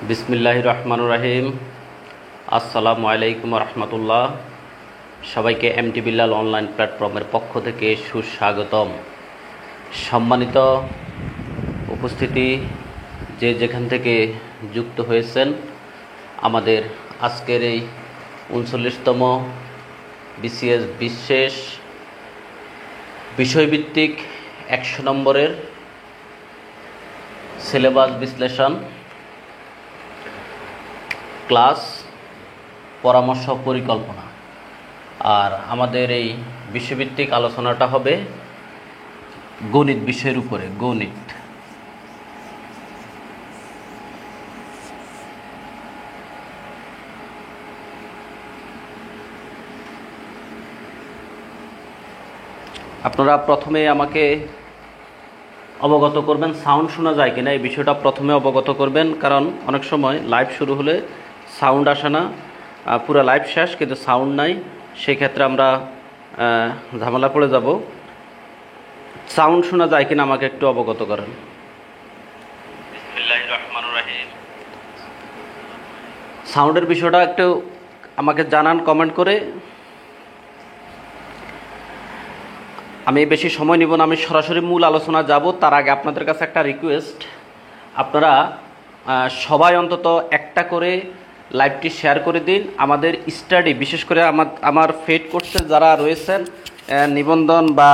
বিসমিল্লাহির রহমানির রহিম। আসসালামু আলাইকুম রহমতুল্লাহ। সবাইকে এমটি বিল্লাল অনলাইন প্ল্যাটফর্মের পক্ষ থেকে সুস্বাগতম। সম্মানিত উপস্থিতি, যে যেখান থেকে যুক্ত হয়েছেন আমাদের আজকের এই ৩৯তম বিসিএস বিশেষ বিষয়ভিত্তিক ১০০ নম্বরের সিলেবাস বিশ্লেষণ ক্লাস পরামর্শ পরিকল্পনা। আর আমাদের এই বিষয়ভিত্তিক আলোচনাটা হবে গণিত বিষয়ের উপরে। গণিত আপনারা প্রথমে আমাকে অবগত করবেন সাউন্ড শোনা যায় কিনা, এই বিষয়টা প্রথমে অবগত করবেন, কারণ অনেক সময় লাইভ শুরু হলে সাউন্ড আসে না, পুরো লাইভ শেষ কিন্তু সাউন্ড নাই, সেই ক্ষেত্রে আমরা ঝামেলা পড়ে যাব। সাউন্ড শোনা যায় কিনা আমাকে একটু অবগত করেন। বিসমিল্লাহির রহমানির রহিম। সাউন্ডের বিষয়টা একটু আমাকে জানান কমেন্ট করে। আমি বেশি সময় নিব না, আমি সরাসরি মূল আলোচনা যাব। তার আগে আপনাদের কাছে একটা রিকোয়েস্ট, আপনারা সবাই অন্তত একটা করে লাইভটি শেয়ার করে দিন। আমাদের স্টাডি, বিশেষ করে আমার ফেড কোর্সে যারা রয়েছেন নিবন্ধন বা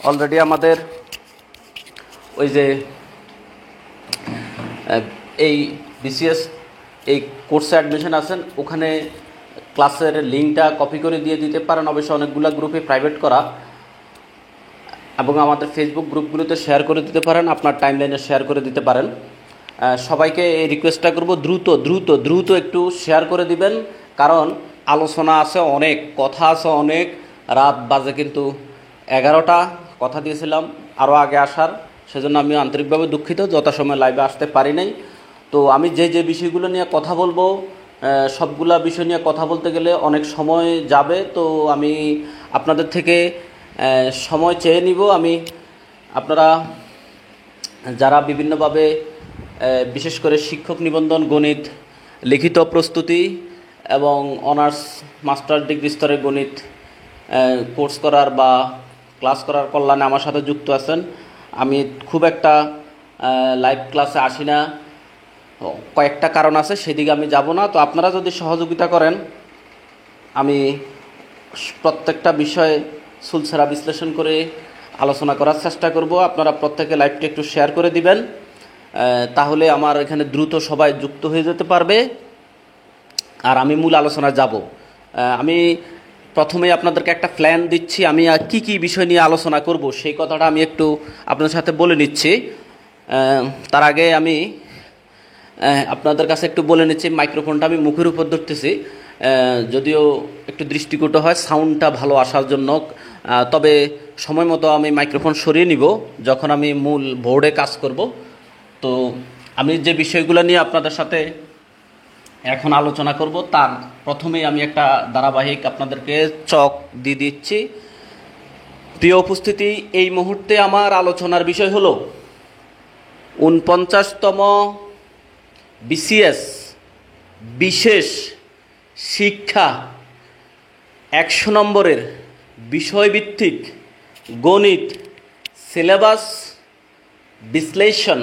অলরেডি আমাদের ওই যে এই বিসিএস এই কোর্সে অ্যাডমিশন আছেন, ওখানে ক্লাসের লিঙ্কটা কপি করে দিয়ে দিতে পারেন। অবশ্যই অনেকগুলো গ্রুপে প্রাইভেট করা, এবং আমাদের ফেসবুক গ্রুপগুলোতে শেয়ার করে দিতে পারেন, আপনার টাইমলাইনে শেয়ার করে দিতে পারেন। সবাইকে এই রিকোয়েস্টটা করব, দ্রুত দ্রুত দ্রুত একটু শেয়ার করে দিবেন, কারণ আলোচনা আছে অনেক, কথা আছে অনেক। রাত বাজে কিন্তু 11টা, কথা দিয়েছিলাম আরও আগে আসার, সেজন্য আমি আন্তরিকভাবে দুঃখিত যথাসময় লাইভে আসতে পারি নাই। তো আমি যে যে বিষয়গুলো নিয়ে কথা বলবো, সবগুলা বিষয় নিয়ে কথা বলতে গেলে অনেক সময় যাবে। তো আমি আপনাদের থেকে সময় চেয়ে নিব। আপনারা যারা বিভিন্নভাবে বিশেষ করে শিক্ষক নিবন্ধন, গণিত লিখিত প্রস্তুতি এবং অনার্স মাস্টার ডিগ্রি স্তরে গণিত কোর্স করার বা ক্লাস করার কল্যাণে আমার সাথে যুক্ত আছেন, আমি খুব একটা লাইভ ক্লাসে আসি না, কয়েকটা কারণ আছে, সেদিকে আমি যাব না। তো আপনারা যদি সহযোগিতা করেন, আমি প্রত্যেকটা বিষয়ে সুলসেরা বিশ্লেষণ করে আলোচনা করার চেষ্টা করব। আপনারা প্রত্যেকে লাইভটি একটু শেয়ার করে দিবেন, তাহলে আমার এখানে দ্রুত সবাই যুক্ত হয়ে যেতে পারবে। আর আমি মূল আলোচনা যাব। আমি প্রথমে আপনাদেরকে একটা প্ল্যান দিচ্ছি, আমি কি কি বিষয় নিয়ে আলোচনা করব সেই কথাটা আমি একটু আপনাদের সাথে বলে নিচ্ছি। তার আগে আমি আপনাদের কাছে একটু বলে নিচ্ছি, মাইক্রোফোনটা আমি মুখের উপর ধরতেছি, যদিও একটু দৃষ্টিকটু হয় সাউন্ডটা ভালো আসার জন্য। তবে সময় মতো আমি মাইক্রোফোন সরিয়ে নিব যখন আমি মূল বোর্ডে কাজ করব। তো আমি যে বিষয়গুলো নিয়ে আপনাদের সাথে এখন আলোচনা করব, তার প্রথমেই আমি একটা ধারাবাহিক আপনাদেরকে চক দিয়ে দিচ্ছি। প্রিয় উপস্থিতি, এই মুহূর্তে আমার আলোচনার বিষয় হলো ৪৯তম বিসিএস বিশেষ শিক্ষা ১০০ নম্বরের বিষয়ভিত্তিক গণিত সিলেবাস বিশ্লেষণ।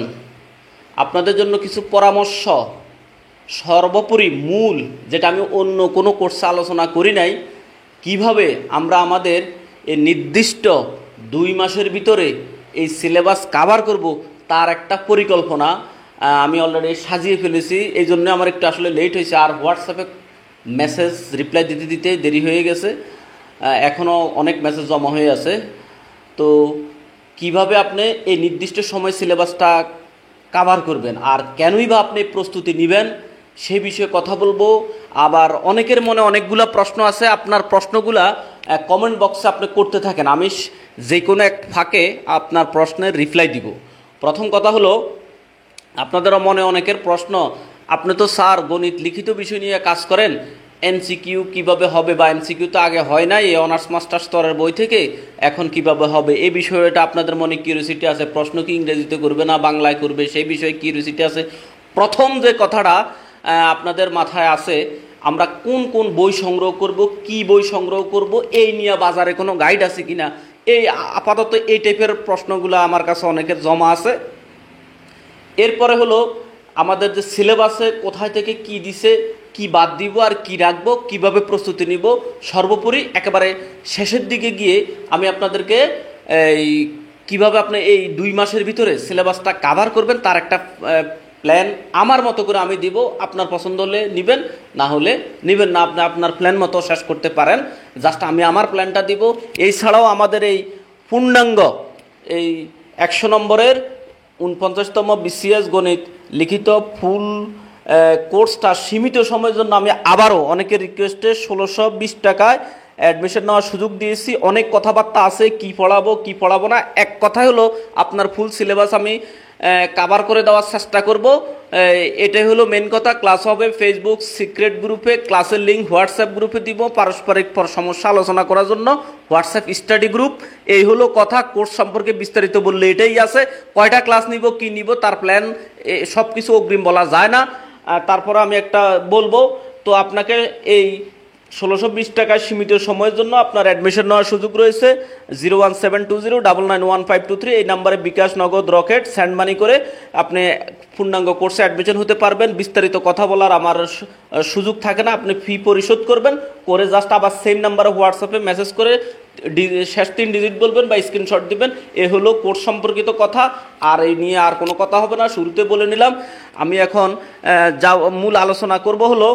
আপনাদের জন্য কিছু পরামর্শ, সর্বোপরি মূল, যেটা আমি অন্য কোনো কোর্সে আলোচনা করি নাই, কিভাবে আমরা আমাদের এই নির্দিষ্ট 2 মাসের ভিতরে এই সিলেবাস কাভার করব, তার একটা পরিকল্পনা আমি অলরেডি সাজিয়ে ফেলেছি। এই জন্য আমার একটু আসলে লেট হয়েছে, আর হোয়াটসঅ্যাপে মেসেজ রিপ্লাই দিতে দিতে দেরি হয়ে গেছে, এখনও অনেক মেসেজ জমা হয়ে আছে। তো কিভাবে আপনি এই নির্দিষ্ট সময় সিলেবাসটা কাভার করবেন আর কেনই বা আপনি প্রস্তুতি নেবেন, সেই বিষয়ে কথা বলবো। আবার অনেকের মনে অনেকগুলো প্রশ্ন আছে, আপনার প্রশ্নগুলা কমেন্ট বক্সে আপনি করতে থাকেন, আমি যে কোনো এক ফাঁকে আপনার প্রশ্নের রিপ্লাই দিব। প্রথম কথা হলো, আপনাদের মনে অনেকের প্রশ্ন, আপনি তো স্যার গণিত লিখিত বিষয় নিয়ে কাজ করেন, এমসিকিউ কিভাবে হবে, বা এমসিকিউ তো আগে হয় নাই এই অনার্স মাস্টার স্তরের বই থেকে, এখন কিভাবে হবে, এই বিষয়টা আপনাদের মনে কিউরিওসিটি আছে। প্রশ্ন কি ইংরেজিতে করবে না বাংলায় করবে, সেই বিষয়ে কিউরিওসিটি আছে। প্রথম যে কথাটা আপনাদের মাথায় আছে, আমরা কোন কোন বই সংগ্রহ করব, কি বই সংগ্রহ করব, এই নিয়ে বাজারে কোনো গাইড আছে কিনা, এই আপাতত এই টাইপের প্রশ্নগুলো আমার কাছে অনেকের জমা আছে। এরপরে হলো আমাদের যে সিলেবাসে কোথায় থেকে কি দিছে, কি বাদ দিব আর কি রাখবো, কিভাবে প্রস্তুতি নিব, সর্বোপরি একেবারে শেষের দিকে গিয়ে আমি আপনাদেরকে এই কিভাবে আপনি এই 2 মাসের ভিতরে সিলেবাসটা কাভার করবেন তার একটা প্ল্যান আমার মতো করে আমি দিব। আপনার পছন্দ হলে নেবেন, না হলে নেবেন না, আপনি আপনার প্ল্যান মতো শেষ করতে পারেন। জাস্ট আমি আমার প্ল্যানটা দিব। এছাড়াও আমাদের এই পূর্ণাঙ্গ এই 100 নম্বরের 49তম বিসিএস গণিত লিখিত ফুল কোর্সটা সীমিত সময়ের জন্য আমি আবারও অনেকের রিকোয়েস্টে 1620 টাকায় অ্যাডমিশন নেওয়ার সুযোগ দিয়েছি। অনেক কথাবার্তা আছে, কি পড়াবো কি পড়াবো না। এক কথা হলো আপনার ফুল সিলেবাস আমি কাভার করে দেওয়ার চেষ্টা করব, এটাই হলো মেন কথা। ক্লাস হবে ফেসবুক সিক্রেট গ্রুপে, ক্লাসের লিঙ্ক হোয়াটসঅ্যাপ গ্রুপে দিব, পারস্পরিক সমস্যা আলোচনা করার জন্য হোয়াটসঅ্যাপ স্টাডি গ্রুপ। এই হলো কথা। কোর্স সম্পর্কে বিস্তারিত বললে এটাই আছে, কয়টা ক্লাস নিব কি নিব তার প্ল্যান সব কিছু অগ্রিম বলা যায় না। তারপরে আমি একটা বলবো, তো আপনাকে এই 1620 টাকায় সীমিত সময়ের জন্য আপনার অ্যাডমিশন নেওয়ার সুযোগ রয়েছে। 01720991523 এই নাম্বারে বিকাশ, নগদ, রকেট, স্যান্ড মানি করে আপনি পূর্ণাঙ্গ কোর্সে অ্যাডমিশন হতে পারবেন। বিস্তারিত কথা বলার আমার সুযোগ থাকে না, আপনি ফি পরিশোধ করবেন, করে জাস্ট আবার সেম নাম্বারে হোয়াটসঅ্যাপে মেসেজ করে শেষ 3 ডিজিট বলবেন বা স্ক্রিনশট দিবেন। এ হলো কোর্স সম্পর্কিত কথা, আর এই নিয়ে আর কোনো কথা হবে না। শুরুতে বলে নিলাম। আমি এখন যা মূল আলোচনা করব হলো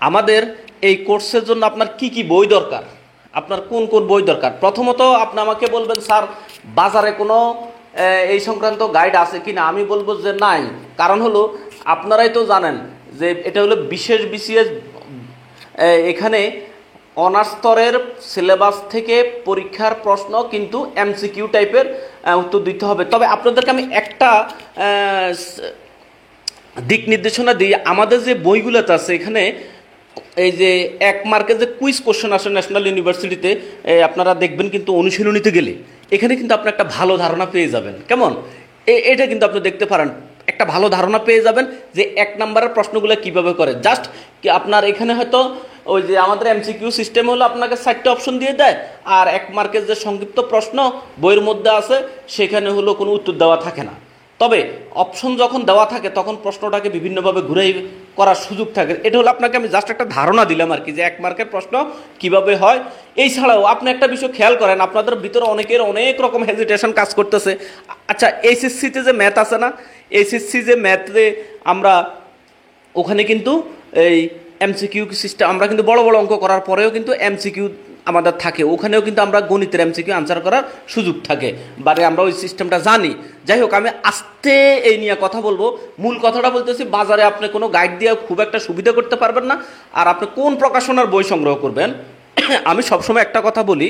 আমাদের এই কোর্সের জন্য আপনার কি কি বই দরকার, আপনার কোন কোন বই দরকার। প্রথমত আপনি আমাকে বলবেন স্যার বাজারে কোনো এই সংক্রান্ত গাইড আছে কি না। আমি বলবো যে নাই, কারণ হলো আপনারাই তো জানেন যে এটা হলো বিশেষ বিসিএস। এখানে অনার্স স্তরের সিলেবাস থেকে পরীক্ষার প্রশ্ন কিন্তু এমসিকিউ টাইপের উত্তর দিতে হবে। তবে আপনাদেরকে আমি একটা দিক নির্দেশনা দিই। আমাদের যে বইগুলোতে আছে এখানে এই যে 1 মার্কের যে কুইজ কোশ্চেন আসে ন্যাশনাল ইউনিভার্সিটিতে, আপনারা দেখবেন কিন্তু অনুশীলনীতে গেলে এখানে কিন্তু আপনি একটা ভালো ধারণা পেয়ে যাবেন। কেমন এটা কিন্তু আপনি দেখতে পারেন, একটা ভালো ধারণা পেয়ে যাবেন যে 1 নম্বরের প্রশ্নগুলো কিভাবে করে। জাস্ট কি আপনার এখানে হয়তো ওই যে আমাদের এমসিকিউ সিস্টেম হলো আপনাকে 4টা অপশন দিয়ে দেয়, আর 1 মার্কের যে সংক্ষিপ্ত প্রশ্ন বইয়ের মধ্যে আছে সেখানে হলো কোনো উত্তর দেওয়া থাকে না। তবে অপশন যখন দেওয়া থাকে তখন প্রশ্নটাকে বিভিন্নভাবে ঘুরাই করার সুযোগ থাকে। এটা হলো আপনাকে আমি জাস্ট একটা ধারণা দিলাম আর কি, যে 1 মার্কের প্রশ্ন কিভাবে হয়। এই ছাড়াও আপনি একটা বিষয় খেয়াল করেন, আপনাদের ভিতরে অনেকের অনেক রকম হেজিটেশন কাজ করতেছে। আচ্ছা, এইচএসসিতে যে ম্যাথ আছে না, এইচএসসি যে ম্যাথে আমরা ওখানে কিন্তু এই এমসিকিউ সিস্টেম, আমরা কিন্তু বড় বড় অঙ্ক করার পরেও কিন্তু এমসিকিউ আমাদের থাকে, ওখানেও কিন্তু আমরা গণিতের এমসিকিউ আনসার করার সুযোগ থাকে, বারে আমরা ওই সিস্টেমটা জানি। যাই হোক, আমি আস্তে এই নিয়ে কথা বলবো। মূল কথাটা বলতেছি, বাজারে আপনি কোনো গাইড দিয়ে খুব একটা সুবিধা করতে পারবেন না। আর আপনি কোন প্রকাশনার বই সংগ্রহ করবেন, আমি সবসময় একটা কথা বলি,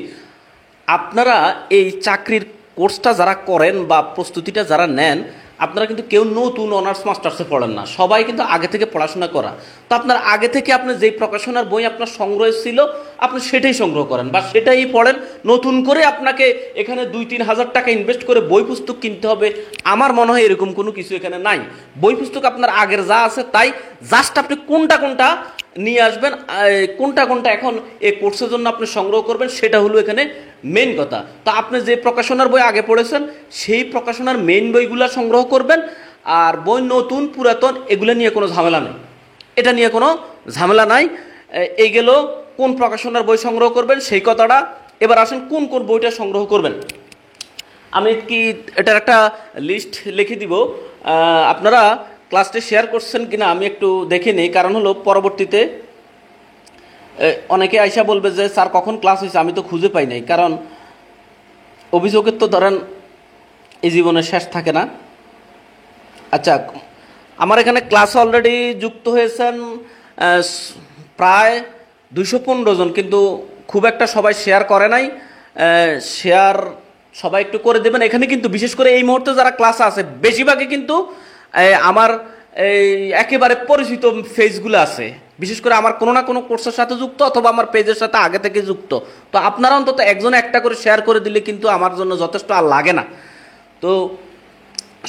আপনারা এই চাকরির কোর্সটা যারা করেন বা প্রস্তুতিটা যারা নেন, আপনারা কিন্তু কেউ নতুন অনার্স মাস্টার্সে পড়েন না, সবাই কিন্তু আগে থেকে পড়াশোনা করা। তো আপনার আগে থেকে আপনি যেই প্রকাশনার বই আপনার সংগ্রহ ছিল আপনি সেটাই সংগ্রহ করেন বা সেটাই পড়েন। নতুন করে আপনাকে এখানে 2-3 হাজার টাকা ইনভেস্ট করে বই পুস্তক কিনতে হবে আমার মনে হয় এরকম কোনো কিছু এখানে নাই। বই পুস্তক আপনার আগের যা আছে তাই, জাস্ট আপনি কোনটা কোনটা নিয়ে আসবেন, কোনটা কোনটা এখন এই কোর্সের জন্য আপনি সংগ্রহ করবেন সেটা হলো এখানে মেন কথা। তো আপনি যে প্রকাশনার বই আগে পড়েছেন সেই প্রকাশনার মেন বইগুলো সংগ্রহ করবেন। আর বই নতুন পুরাতন এগুলো নিয়ে কোনো ঝামেলা নেই, এটা নিয়ে কোনো ঝামেলা নাই। এই গেল কোন প্রকাশনার বই সংগ্রহ করবেন সেই কথাটা। এবার আসেন কোন কোন বইটা সংগ্রহ করবেন। আমি কি এটার একটা লিস্ট লিখে দিব, আপনারা ক্লাসটা শেয়ার করছেন কিনা আমি একটু দেখে নিই। কারণ হলো পরবর্তীতে অনেকে আইসা বলবে যে স্যার কখন ক্লাস হয়েছে, আমি তো খুঁজে পাই নাই। কারণ অভিযোগের তো ধরেন এই জীবনে শেষ থাকে না। আচ্ছা, আমার এখানে ক্লাস অলরেডি যুক্ত হয়েছেন প্রায় 215 জন, কিন্তু খুব একটা সবাই শেয়ার করে নাই। শেয়ার সবাই একটু করে দেবেন। এখানে কিন্তু বিশেষ করে এই মুহূর্তে যারা ক্লাসে আছে বেশিরভাগই কিন্তু আমার এই একেবারে পরিচিত ফেজগুলো আছে, বিশেষ করে আমার কোনো না কোনো কোর্সের সাথে যুক্ত অথবা আমার পেজের সাথে আগে থেকে যুক্ত। তো আপনারা অন্তত একজনে একটা করে শেয়ার করে দিলে কিন্তু আমার জন্য যথেষ্ট, আর লাগে না। তো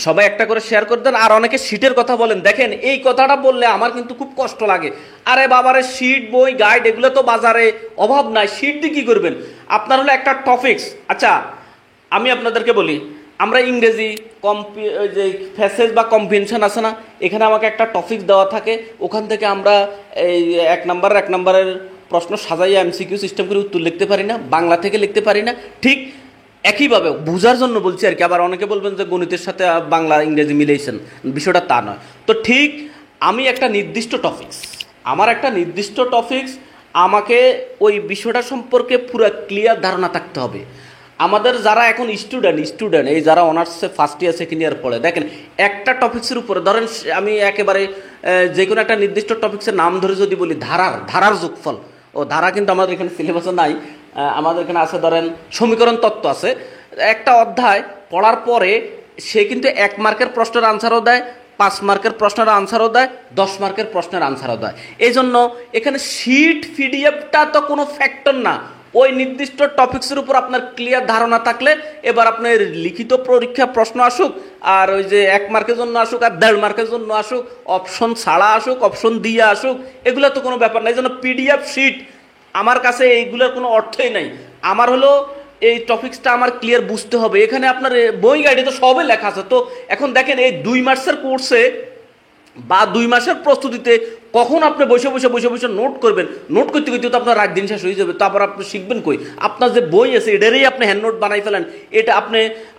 সবাই একটা করে শেয়ার করে দেন। আর অনেকে শীটের কথা বলেন, দেখেন এই কথাটা বললে আমার কিন্তু খুব কষ্ট লাগে। আরে বাবারে, শীট বই গাইড এগুলো তো বাজারে অভাব নাই, শীট দিয়ে কী করবেন? আপনার হলো একটা টপিক্স। আচ্ছা আমি আপনাদেরকে বলি, আমরা ইংরেজি যে ফ্যাসেজ বা কম্প্রিহেনশন আছে না, এখানে আমাকে একটা টপিক দেওয়া থাকে, ওখান থেকে আমরা এই এক নাম্বারের প্রশ্ন সাজাইয়া এমসিকিউ সিস্টেম করে উত্তর লিখতে পারি না, বাংলা থেকে লিখতে পারি না। ঠিক একইভাবে বোঝার জন্য বলছি আর কি। আবার অনেকে বলবেন যে গণিতের সাথে বাংলা ইংরেজি মিলেইছেন, বিষয়টা তা নয়। তো ঠিক আমি একটা নির্দিষ্ট টপিক্স, আমার একটা নির্দিষ্ট টপিক্স, আমাকে ওই বিষয়টা সম্পর্কে পুরো ক্লিয়ার ধারণা থাকতে হবে। আমাদের যারা এখন স্টুডেন্ট এই যারা অনার্সে ফার্স্ট ইয়ার সেকেন্ড ইয়ার পড়ে, দেখেন একটা টপিক্সের উপরে ধরেন আমি একেবারে যে কোনো একটা নির্দিষ্ট টপিক্সের নাম ধরে যদি বলি, ধারার যোগফল, ও ধারা কিন্তু আমাদের এখানে সিলেবাসে নাই, আমাদের এখানে আছে ধরেন সমীকরণ তত্ত্ব আছে। একটা অধ্যায় পড়ার পরে সে কিন্তু 1 মার্কের প্রশ্নের আনসারও দেয়, 5 মার্কের প্রশ্নের আনসারও দেয়, 10 মার্কের প্রশ্নের আনসারও দেয়। এই জন্য এখানে শিট পিডিএফটা তো কোনো ফ্যাক্টর না। ওই নির্দিষ্ট টপিক্সের উপর আপনার ক্লিয়ার ধারণা থাকলে এবার আপনার লিখিত পরীক্ষা প্রশ্ন আসুক, আর ওই যে 1 মার্কের জন্য আসুক আর 1.5 মার্কের জন্য আসুক, অপশন ছাড়া আসুক, অপশন দিয়ে আসুক, এগুলো তো কোনো ব্যাপার না। এই জন্য পিডিএফ শিট আমার কাছে এইগুলোর কোনো অর্থই নাই। আমার হলো এই টপিক্সটা আমার ক্লিয়ার বুঝতে হবে। এখানে আপনার বই গাইডে তো সবই লেখা আছে। তো এখন দেখেন এই 2 মাসের কোর্সে বা 2 মাসের প্রস্তুতিতে কখন আপনি বসে নোট করবেন, নোট করতে করতে তো আপনার রাত দিন শেষ হয়ে যাবে। তারপর আপনি শিখবেন কই? আপনার যে বই আছে এটারই আপনি হ্যান্ড নোট বানাই ফেলেন। এটা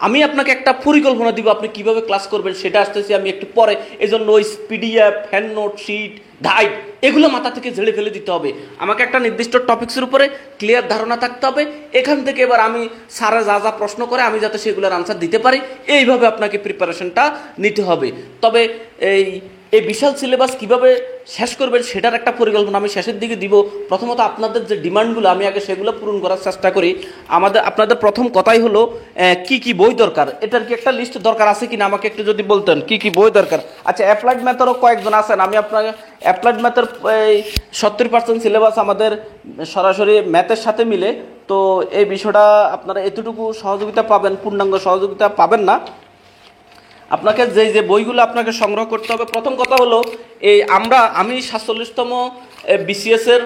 আমি আপনাকে একটা পরিকল্পনা দিব আপনি কিভাবে ক্লাস করবেন, সেটা আসতেছি আমি একটু পরে। এই জন্য ওই PDF, hand note, sheet, guide এগুলো মাথা থেকে ঝেড়ে ফেলে দিতে হবে। আমাকে একটা নির্দিষ্ট টপিক্সের উপরে ক্লিয়ার ধারণা থাকতে হবে। এখান থেকে এবার আমি স্যারে যা যা প্রশ্ন করে আমি যাতে সেগুলোর আনসার দিতে পারি, এইভাবে আপনাকে প্রিপারেশনটা নিতে হবে। তবে এই বিশাল সিলেবাস কিভাবে শেষ করবেন সেটার একটা পরিকল্পনা আমি শেষের দিকে দিব। প্রথমত আপনাদের যে ডিমান্ডগুলো আমি আগে সেগুলো পূরণ করার চেষ্টা করি। আপনাদের প্রথম কথাই হলো কি কি বই দরকার, এটার কি একটা লিস্ট দরকার আছে কিনা আমাকে একটু যদি বলতেন কি কি বই দরকার। আচ্ছা অ্যাপ্লাইড ম্যাথেরও কয়েকজন আছেন, আমি আপনাকে অ্যাপ্লাইড ম্যাথের 70% সিলেবাস আমাদের সরাসরি ম্যাথের সাথে মিলে। তো এই বিষয়টা আপনারা এতটুকু সহযোগিতা পাবেন, পূর্ণাঙ্গ সহযোগিতা পাবেন না। আপনাকে যে বইগুলো আপনাকে সংগ্রহ করতে হবে, প্রথম কথা হলো আমি 47তম বিসিএসের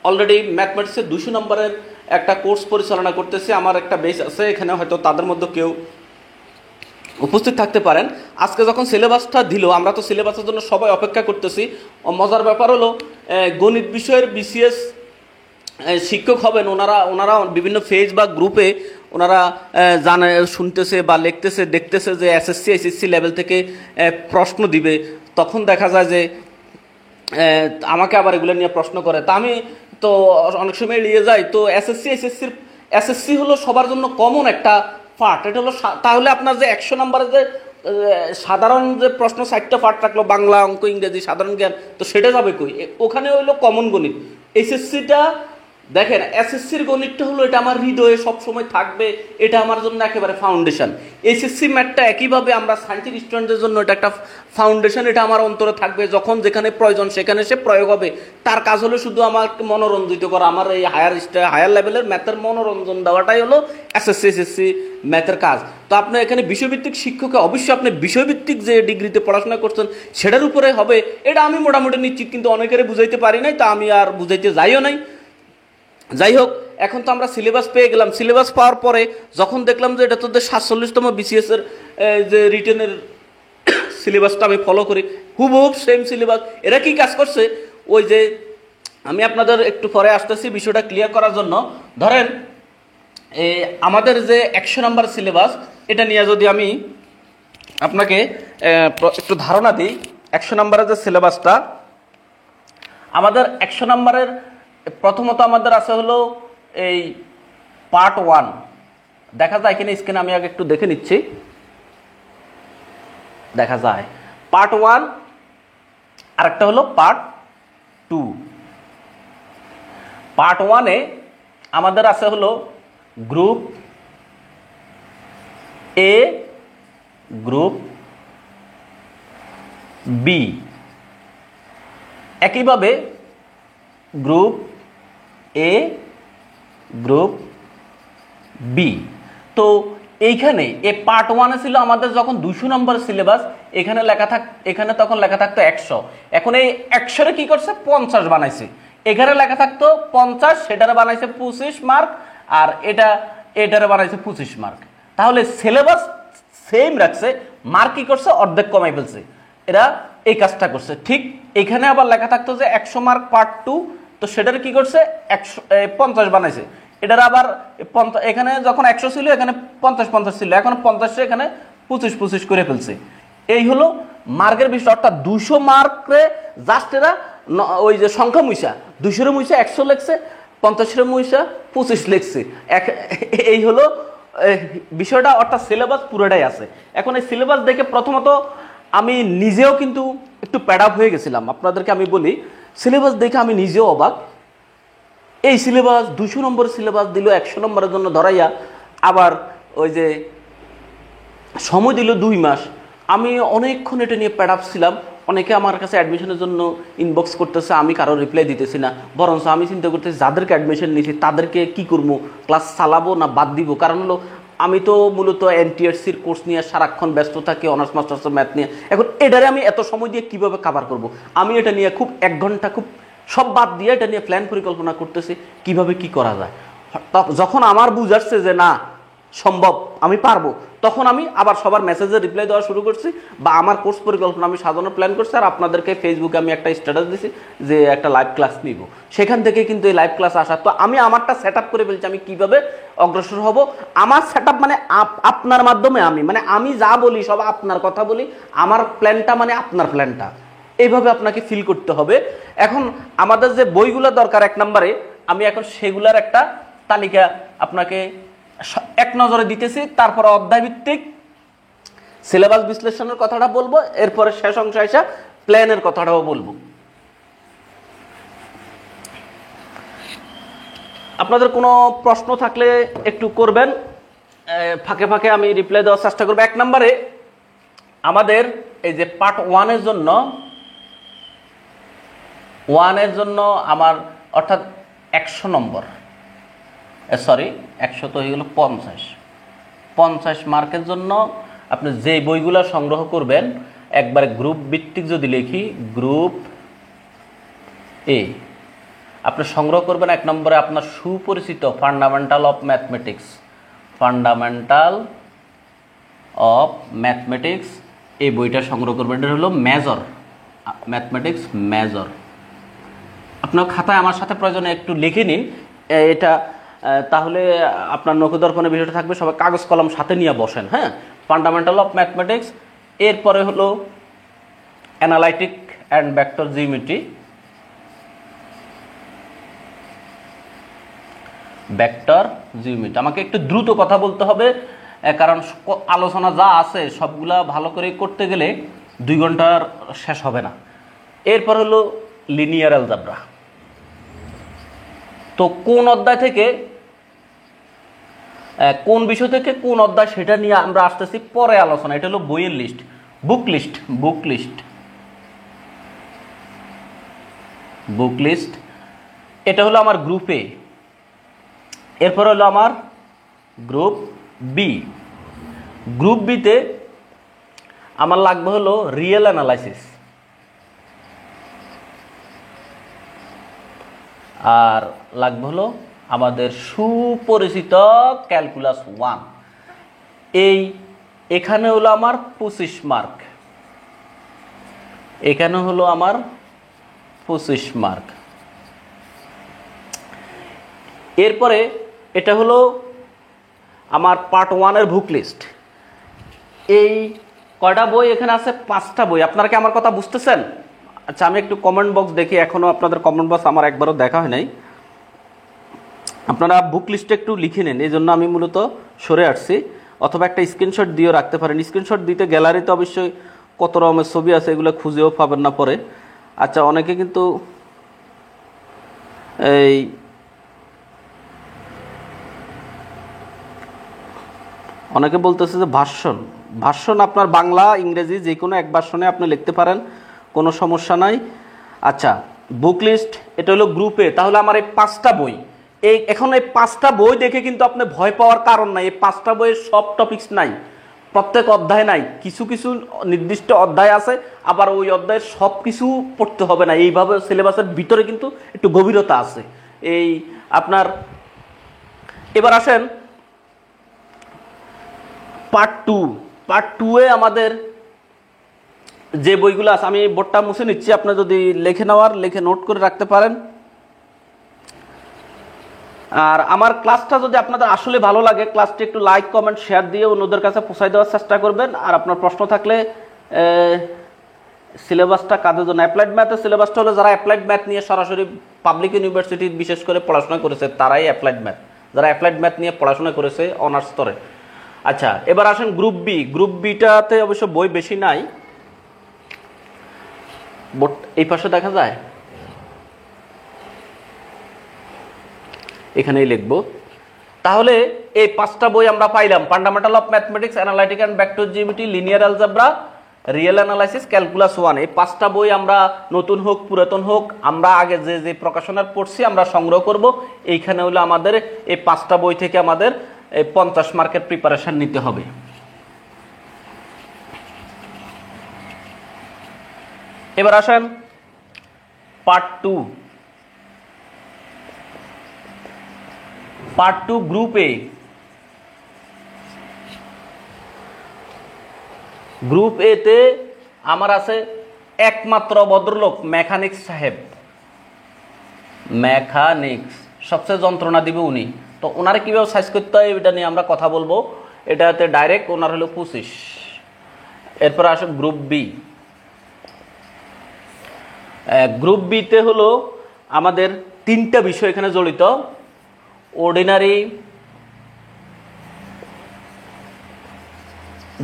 অলরেডি ম্যাথমেটিক্সের 200 নম্বরের একটা কোর্স পরিচালনা করতেছি। আমার একটা বেস আছে, এখানে হয়তো তাদের মধ্যে কেউ উপস্থিত থাকতে পারেন। আজকে যখন সিলেবাসটা দিল, আমরা তো সিলেবাসের জন্য সবাই অপেক্ষা করতেছি। মজার ব্যাপার হলো গণিত বিষয়ের বিসিএস শিক্ষক হবেন ওনারা বিভিন্ন ফেজ বা গ্রুপে ওনারা শুনতেছে বা লিখতেছে, দেখতেছে যে এসএসসি এইচএসসি লেভেল থেকে প্রশ্ন দিবে। তখন দেখা যায় যে আমাকে আবার এগুলো নিয়ে প্রশ্ন করে। তা আমি তো অনেক সময় এড়িয়ে যাই। তো এসএসসি হলো সবার জন্য কমন একটা পার্ট। এটা হলো তাহলে আপনার যে 100 নম্বরের যে সাধারণ যে প্রশ্ন 60টা পার্ট রাখলো, বাংলা, অঙ্ক, ইংরেজি, সাধারণ জ্ঞান, তো সেটা যাবে কই? ওখানে হইলো কমন গণিত। এইচএসসিটা দেখেন, এসএসসির গণিতটা হলো এটা আমার হৃদয়ে সবসময় থাকবে, এটা আমার জন্য একেবারে ফাউন্ডেশন। এইচএসসি ম্যাথটা একইভাবে আমরা সায়েন্সের স্টুডেন্টদের জন্য এটা একটা ফাউন্ডেশন, এটা আমার অন্তরে থাকবে। যখন যেখানে প্রয়োজন সেখানে সে প্রয়োগ হবে। তার কাজ হলো শুধু আমাকে মনোরঞ্জিত করা, আমার এই হায়ার লেভেলের ম্যাথের মনোরঞ্জন দেওয়াটাই হলো এসএসসি এইচএসসি ম্যাথের কাজ। তো আপনি এখানে বিষয়ভিত্তিক শিক্ষকে অবশ্যই আপনি বিষয়ভিত্তিক যে ডিগ্রিতে পড়াশোনা করছেন সেটার উপরে হবে, এটা আমি মোটামুটি নিশ্চিত। কিন্তু অনেকেরই বুঝাইতে পারি নাই, তা আমি আর বুঝাইতে যাইও নাই। যাই হোক, এখন তো আমরা সিলেবাস পেয়ে গেলাম। সিলেবাস পাওয়ার পরে যখন দেখলাম যে এটা তোদের 47তম বিসিএসের যে রিটেনের সিলেবাসটা আমি ফলো করি, হুবহুব সেম সিলেবাস। এরা কি কাজ করছে, ওই যে আমি আপনাদের একটু পরে আসতেছি বিষয়টা ক্লিয়ার করার জন্য। ধরেন আমাদের যে 100 নম্বর সিলেবাস, এটা নিয়ে যদি আমি আপনাকে একটু ধারণা দিই। 100 নম্বরের যে সিলেবাসটা, আমাদের 100 নম্বরের প্রথমত আমাদের আছে হলো এই পার্ট 1। দেখা যায় এখানে স্ক্রিনে, আমি আগে একটু দেখে নিচ্ছি। দেখা যায় পার্ট 1, আর একটা হলো পার্ট 2। পার্ট 1-এ আমাদের আছে হলো গ্রুপ এ, গ্রুপ বি, একইভাবে গ্রুপ এ, গ্রুপ বি। তো এইখানে এই পার্ট 1-এ ছিল আমাদের যখন 200 নম্বর সিলেবাস, এখানে তখন লেখা থাকতো 100। এখন এই 100-রে কি করছে 50 বানাইছে। এখানে লেখা থাকতো 50, সেটারে বানাইছে 25 মার্ক, আর এটারে বানাইছে 25 মার্ক। তাহলে সিলেবাস সেম রাখছে, মার্ক কি করছে অর্ধেক কমাই ফেলছে। এরা এই কাজটা করছে। ঠিক এখানে আবার লেখা থাকতো যে 100 মার্ক পার্ট 2, তো সেটারে কি করছে 50 বানাইছে। এটার আবার এখানে যখন 100 ছিল এখানে 50 ছিল, এখন 50 এখানে 25 করে ফেলছে। এই হলো মার্কের বিষয়। অর্থাৎ 200 মার্কে জাস্ট এরা ওই যে সংখ্যা মুইসা 200-রে মুইসা 100 লেখছে, 50-রে মুইসা 25 লেখছে। এই হলো বিষয়টা। অর্থাৎ সিলেবাস পুরোটাই আছে। এখন এই সিলেবাস দেখে প্রথমত আমি নিজেও কিন্তু একটু প্যাড আপ হয়ে গেছিলাম। আপনাদেরকে আমি বলি, সিলেবাস দেখে আমি নিজেও অবাক। এই সিলেবাস 200 নম্বরের সিলেবাস দিল 100 নম্বরের জন্য ধরাইয়া, আবার ওই যে সময় দিল 2 মাস। আমি অনেকক্ষণ এটা নিয়ে প্যাড আপ ছিলাম। অনেকে আমার কাছে অ্যাডমিশনের জন্য ইনবক্স করতেছে, আমি কারো রিপ্লাই দিতেছি না। বরঞ্চ আমি চিন্তা করতেছি যাদেরকে অ্যাডমিশন নিয়েছি তাদেরকে কি করবো, ক্লাস চালাবো না বাদ দিব। কারণ হলো আমি তো মূলত এনটিআরসির কোর্স নিয়ে সারাক্ষণ ব্যস্ত থাকি, অনার্স মাস্টার্স ম্যাথ নিয়ে। এখন এটারে আমি এত সময় দিয়ে কিভাবে কভার করব? আমি এটা নিয়ে খুব 1 ঘন্টা খুব সব বাদ দিয়ে এটা নিয়ে প্ল্যান পরিকল্পনা করতেছি কিভাবে কি করা যায়। যখন আমার বুঝ আসছে যে না সম্ভব, আমি পারবো, তখন আমি আবার সবার মেসেজে রিপ্লাই দেওয়া শুরু করছি, বা আমার কোর্স পরিকল্পনা আমি সাজানোর প্ল্যান করছি। আর আপনাদেরকে ফেসবুকে আমি একটা স্ট্যাটাস দিছি যে একটা লাইভ ক্লাস নিব, সেখান থেকে কিন্তু এই লাইভ ক্লাস আসা। তো আমি আমারটা সেট আপ করে ফেলছি, আমি কিভাবে অগ্রসর হব। আমার সেট আপ মানে আপনার মাধ্যমে আমি যা বলি সব আপনার কথা বলি, আমার প্ল্যানটা মানে আপনার প্ল্যানটা, এইভাবে আপনাকে ফিল করতে হবে। এখন আমাদের যে বইগুলো দরকার 1 নম্বরে, আমি এখন সেগুলার একটা তালিকা আপনাকে এক নজরে দিতেছি। তারপর অধ্যায় ভিত্তিক সিলেবাস বিশ্লেষণের কথাটা বলবো, এরপরে শেষ অংশ এসে প্ল্যানের কথাটাও বলবো। আপনাদের কোনো প্রশ্ন থাকলে একটু করবেন, ফাঁকে ফাঁকে আমি রিপ্লাই দেওয়ার চেষ্টা করবো। 1 নম্বরে আমাদের এই যে পার্ট 1-এর জন্য আমার অর্থাৎ 100 নম্বর, সরি 100 তো হয়ে গেল 50 মার্কের জন্য আপনি যে বইগুলো সংগ্রহ করবেন, একবারে গ্রুপ ভিত্তিক যদি লিখি, গ্রুপ এ আপনি সংগ্রহ করবেন 1 নম্বরে আপনার সুপরিচিত ফান্ডামেন্টাল অফ ম্যাথমেটিক্স, এই বইটা সংগ্রহ করবেন। এটা হলো মেজর ম্যাথমেটিক্স মেজর। আপনার খাতায় আমার সাথে প্রয়োজনে একটু লিখে নিন এটা, তাহলে আপনার নখদর্পণের বিষয়টা থাকবে। সবাই কাগজ কলম সাথে নিয়ে বসেন। হ্যাঁ, ফান্ডামেন্টাল অফ ম্যাথমেটিক্স, এরপরে হলো অ্যানালাইটিক অ্যান্ড ভেক্টর জিওমেট্রি, আমাকে একটু দ্রুত কথা বলতে হবে, কারণ আলোচনা যা আছে সবগুলা ভালো করে করতে গেলে 2 ঘন্টার শেষ হবে না। এরপর হলো লিনিয়ার অ্যালজেব্রা। তো কোন অধ্যায় থেকে কোন বিষয় থেকে কোন অধ্যায় সেটা নিয়ে আমরা আসতেছি পরে আলোচনা। এটা হলো বইয়ের লিস্ট, বুক লিস্ট। এটা হলো আমার গ্রুপ এ। এরপর হলো আমার গ্রুপ বি। গ্রুপ বিতে আমার লাগবে হলো রিয়েল অ্যানালাইসিস, আর লাগবে হলো আমাদের সুপরিচিত ক্যালকুলাস 1। এখানে হলো আমার 25 মার্ক, এখানে হলো আমার 25 মার্ক। এরপরে এটা হলো আমার পার্ট 1-এর বুক লিস্ট। এই কয়টা বই এখানে আছে? 5টা বই। আপনারা কি আমার কথা বুঝতেছেন? আচ্ছা, আমি একটু কমেন্ট বক্স দেখি, এখনও আপনাদের কমেন্ট বক্স আমার একবারও দেখা হয় নাই। আপনারা বুক লিস্টে একটু লিখে নেন, এই জন্য আমি মূলত সরে আসছি। অথবা একটা স্ক্রিনশট দিয়েও রাখতে পারেন। স্ক্রিনশট দিতে গ্যালারিতে অবশ্যই কত রকমের ছবি আছে, এগুলো খুঁজেও পাবেন না পরে। আচ্ছা, অনেকে কিন্তু অনেকে বলতেছে যে ভার্সন আপনার বাংলা ইংরেজি যে কোনো এক ভার্সনে আপনি লিখতে পারেন, কোনো সমস্যা নাই। আচ্ছা, বুক লিস্ট এটা হলো গ্রুপে। তাহলে আমার এই 5টা বই, এখন এই 5টা বই দেখে কিন্তু আপনি ভয় পাওয়ার কারণ নাই। এই 5টা বইয়ের সব টপিকস নাই, প্রত্যেক অধ্যায় নাই, কিছু কিছু নির্দিষ্ট অধ্যায় আছে, আবার ওই অধ্যায়ের সব কিছু পড়তে হবে না। এইভাবে সিলেবাসের ভিতরে কিন্তু একটু গভীরতা আছে। এই আপনার এবার আসেন পার্ট টুয়ে আমাদের যে বইগুলো আছে, আমি বোর্ডটা মুছে নিচ্ছি, আপনি যদি লিখে নোট করে রাখতে পারেন। আর আমার ক্লাসটা যদি আপনাদের আসলে ভালো লাগে, ক্লাসটি একটু লাইক কমেন্ট শেয়ার দিয়ে অন্যদের কাছে পৌঁছায় দেওয়ার চেষ্টা করবেন। আর আপনার প্রশ্ন থাকলে সিলেবাসটা কাদের জন্য, অ্যাপ্লাইড ম্যাথের সিলেবাসটা হলো যারা অ্যাপ্লাইড ম্যাথ নিয়ে সরাসরি পাবলিক ইউনিভার্সিটি বিশেষ করে পড়াশোনা করেছে তারাই অ্যাপ্লাইড ম্যাথ, যারা অ্যাপ্লাইড ম্যাথ নিয়ে পড়াশোনা করেছে অনার্স স্তরে। আচ্ছা, এবার আসেন গ্রুপ বি। গ্রুপ বিটাতে অবশ্য বই বেশি নাই, এই পাশে দেখা যায়, এখানেই লিখব। তাহলে এই 5টা বই আমরা পাইলাম: fundamental of mathematics, analytic and vector geometry, linear algebra, real analysis, calculus 1। এই 5টা বই আমরা নতুন হোক পুরাতন হোক, আমরা আগে যে যে প্রকাশনার পড়ছি আমরা সংগ্রহ করব। এইখানে হলো আমাদের এই 5টা বই থেকে আমাদের 50 মার্কের প্রিপারেশন নিতে হবে। এবার আসেন part two group A. Group A তে আমার আছে একমাত্র ভদ্রলোক মেকানিক্স সাহেব। মেকানিক্স সবচেয়ে যন্ত্রণা দিবে উনি, তো ওনারে কীভাবে সাইজ করতে হয় এটা নিয়ে আমরা কথা বলবো। এটাতে ডাইরেক্ট ওনার হলো 25। এরপর আসে গ্রুপ বি। গ্রুপ বিতে হলো আমাদের 3টা বিষয় এখানে জড়িত: অর্ডিনারি,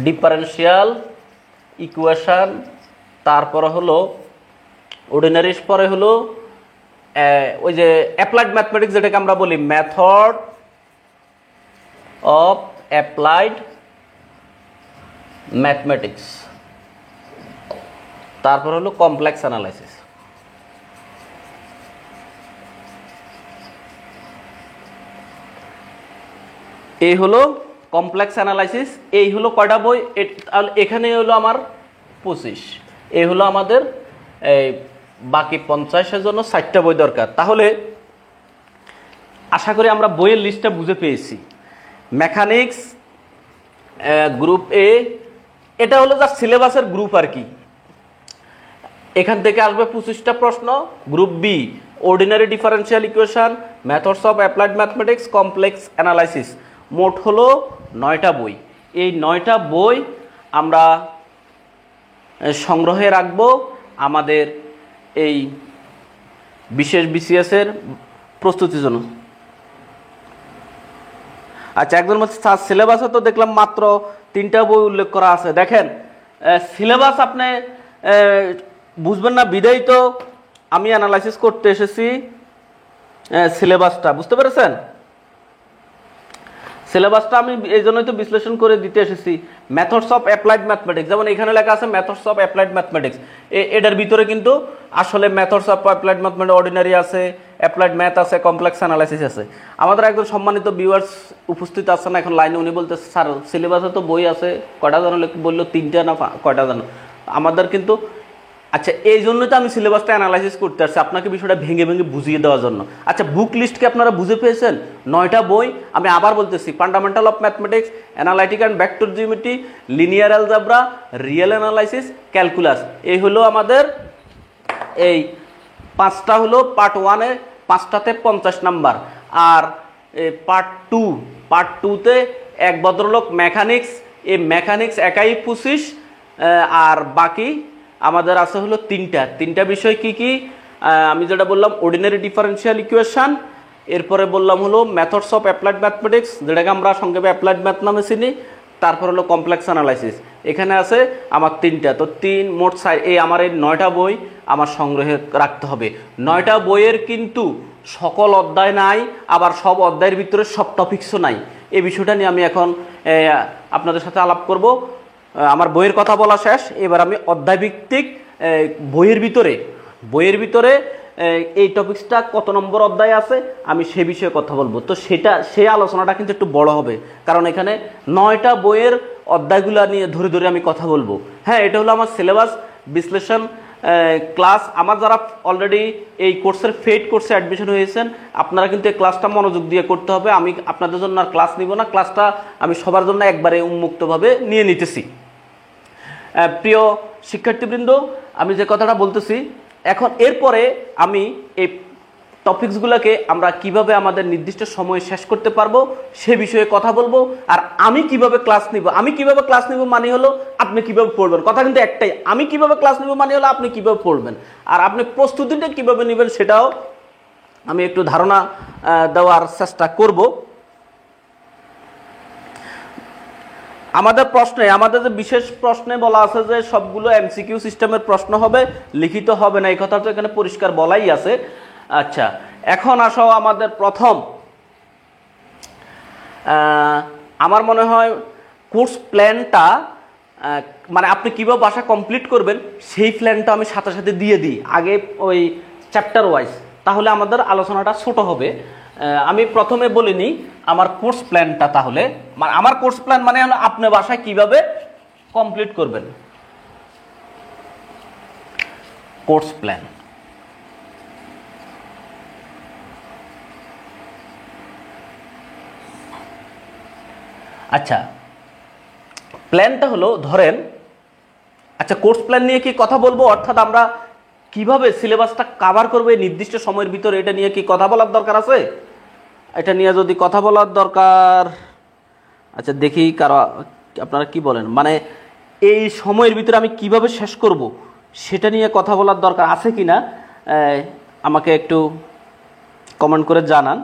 ডিফারেন্সিয়াল ইকুয়েশন, তারপরে হলো অর্ডিনারির পরে হলো ওই যে অ্যাপ্লাইড ম্যাথমেটিক্স যেটাকে আমরা বলি মেথড অফ অ্যাপ্লাইড ম্যাথমেটিক্স, তারপর হলো কমপ্লেক্স অ্যানালাইসিস। এই হলো কমপ্লেক্স অ্যানালাইসিস। এই হলো কয়টা বই, এখানে হলো আমার 25। এই হলো আমাদের এই বাকি 50-এর জন্য 60টা বই দরকার। তাহলে আশা করি আমরা বইয়ের লিস্টটা বুঝে পেয়েছি। মেকানিক্স গ্রুপ এ, এটা হলো যার সিলেবাসের গ্রুপ আর কি। এখান থেকে আসবে 25টা প্রশ্ন। Group B ordinary differential equation, methods of applied mathematics, complex analysis. মোট হলো 9টা বই। এই 9টা বই আমরা সংগ্রহে রাখবো আমাদের এই বিশেষ বিসিএসের প্রস্তুতির জন্য। আচ্ছা, একজন বলছে স্যার সিলেবাসে তো দেখলাম মাত্র 3টা বই উল্লেখ করা আছে। দেখেন সিলেবাস আপনি বুঝবেন না বিদায় তো আমি অ্যানালাইসিস করতে এসেছি সিলেবাসটা, বুঝতে পেরেছেন? সিলেবাসটা আমি এই জন্যই তো বিশ্লেষণ করে দিতে এসেছি। মেথডস অফ অ্যাপ্লাইড ম্যাথমেটিক্স, যেমন এখানে লেখা আছে মেথডস অফ অ্যাপ্লাইড ম্যাথমেটিক্স, এটার ভিতরে কিন্তু আসলে methods of applied mathematics ordinary আছে, অ্যাপ্লাইড ম্যাথ আছে, কমপ্লেক্স অ্যানালাইসিস আছে। আমাদের একজন সম্মানিত ভিউয়ার্স উপস্থিত আছে না এখন লাইনে, উনি বলতে স্যার সিলেবাসে তো বই আছে কয়টা জানো, বললো 3টা না কয়টা জানো আমাদের কিন্তু। আচ্ছা, এই জন্যই তো আমি সিলেবাসটা অ্যানালাইসিস করতে আসছি, আপনাকে বিষয়টা ভেঙে ভেঙে বুঝিয়ে দেওয়ার জন্য। আচ্ছা, বুক লিস্টকে আপনারা বুঝে পেয়েছেন? 9টা বই, আমি আবার বলতেছি: fundamental of mathematics, analytic and vector geometry, linear algebra, real analysis, calculus. এই হলো আমাদের এই 5টা হলো পার্ট 1-এ, 5টাতে 50 নাম্বার। আর পার্ট টুতে এক ভদ্রলোক মেকানিক্স, এই মেকানিক্স একাই 25। আর বাকি আমাদের আছে হলো 3টা বিষয়। কি কি আমি যেটা বললাম, অর্ডিনারি ডিফারেন্সিয়াল ইকুয়েশন, এরপরে বললাম হলো মেথডস অফ অ্যাপ্লাইড ম্যাথমেটিক্স যেটাকে আমরা সংক্ষেপে অ্যাপ্লাইড ম্যাথ নামে চিনি, তারপর হলো কমপ্লেক্স অ্যানালাইসিস। এখানে আছে আমার 3টা, তো মোট এই আমার এই 9টা বই আমার সংগ্রহে রাখতে হবে। 9টা বইয়ের কিন্তু সকল অধ্যায় নাই, আবার সব অধ্যায়ের ভিতরে সব টপিকসও নাই। এই বিষয়টা নিয়ে আমি এখন আপনাদের সাথে আলাপ করব। আমার বইয়ের কথা বলা শেষ, এবার আমি অধ্যায়ভিত্তিক বইয়ের ভিতরে এই টপিক্সটা কত নম্বর অধ্যায় আছে আমি সে বিষয়ে কথা বলবো। তো সেই আলোচনাটা কিন্তু একটু বড় হবে, কারণ এখানে 9টা বইয়ের অধ্যায়গুলো নিয়ে ধরে ধরে আমি কথা বলবো। হ্যাঁ, এটা হলো আমার সিলেবাস বিশ্লেষণ ক্লাস। আমার যারা অলরেডি এই কোর্সের ফেড কোর্সে অ্যাডমিশন হয়েছেন, আপনারা কিন্তু এই ক্লাসটা মনোযোগ দিয়ে করতে হবে। আমি আপনাদের জন্য আর ক্লাস নিব না, ক্লাসটা আমি সবার জন্য একবারে উন্মুক্তভাবে নিয়ে নিতেছি। প্রিয় শিক্ষার্থীবৃন্দ, আমি যে কথাটা বলতেছি, এখন এরপরে আমি এই টপিকসগুলোকে আমরা কিভাবে আমাদের নির্দিষ্ট সময়ে শেষ করতে পারবো সে বিষয়ে কথা বলবো। আর আমি কিভাবে ক্লাস নিব, মানে হলো আপনি কিভাবে পড়বেন। কথা কিন্তু একটাই, আমি কিভাবে ক্লাস নিব মানে হলো আপনি কিভাবে পড়বেন। আর আপনি প্রস্তুতিটা কিভাবে নেবেন সেটাও আমি একটু ধারণা দেওয়ার চেষ্টা করব। আমাদের যে বিশেষ প্রশ্নে বলা আছে যে সবগুলো এমসিকিউ সিস্টেমের প্রশ্ন হবে, লিখিত হবে না, এই কথা তো এখানে পরিষ্কার বলাই আছে। আচ্ছা, এখন আসো আমাদের প্রথম, আমার মনে হয় কোর্স প্ল্যানটা, মানে আপনি কীভাবে বাসা কমপ্লিট করবেন সেই প্ল্যানটা আমি সাথে সাথে দিয়ে দিই আগে, ওই চ্যাপ্টার ওয়াইজ, তাহলে আমাদের আলোচনাটা ছোট হবে। আমি প্রথমে বলিনি আমার কোর্স প্ল্যানটা, তাহলে আমার কোর্স প্ল্যান মানে হলো আপনি বাসায় কিভাবে কমপ্লিট করবেন। কোর্স প্ল্যান, আচ্ছা প্ল্যানটা হলো, ধরেন, আচ্ছা কোর্স প্ল্যান নিয়ে কি কথা বলবো, অর্থাৎ আমরা কিভাবে সিলেবাসটা কভার করবো এই নির্দিষ্ট সময়ের ভিতরে, এটা নিয়ে কি কথা বলার দরকার আছে? এটা নিয়ে যদি কথা বলার দরকার, আচ্ছা দেখি আপনারা কি বলেন, মানে এই সময়ের ভিতরে আমি কিভাবে শেষ করব সেটা নিয়ে কথা বলার দরকার আছে কি না আমাকে একটু কমেন্ট করে জানান।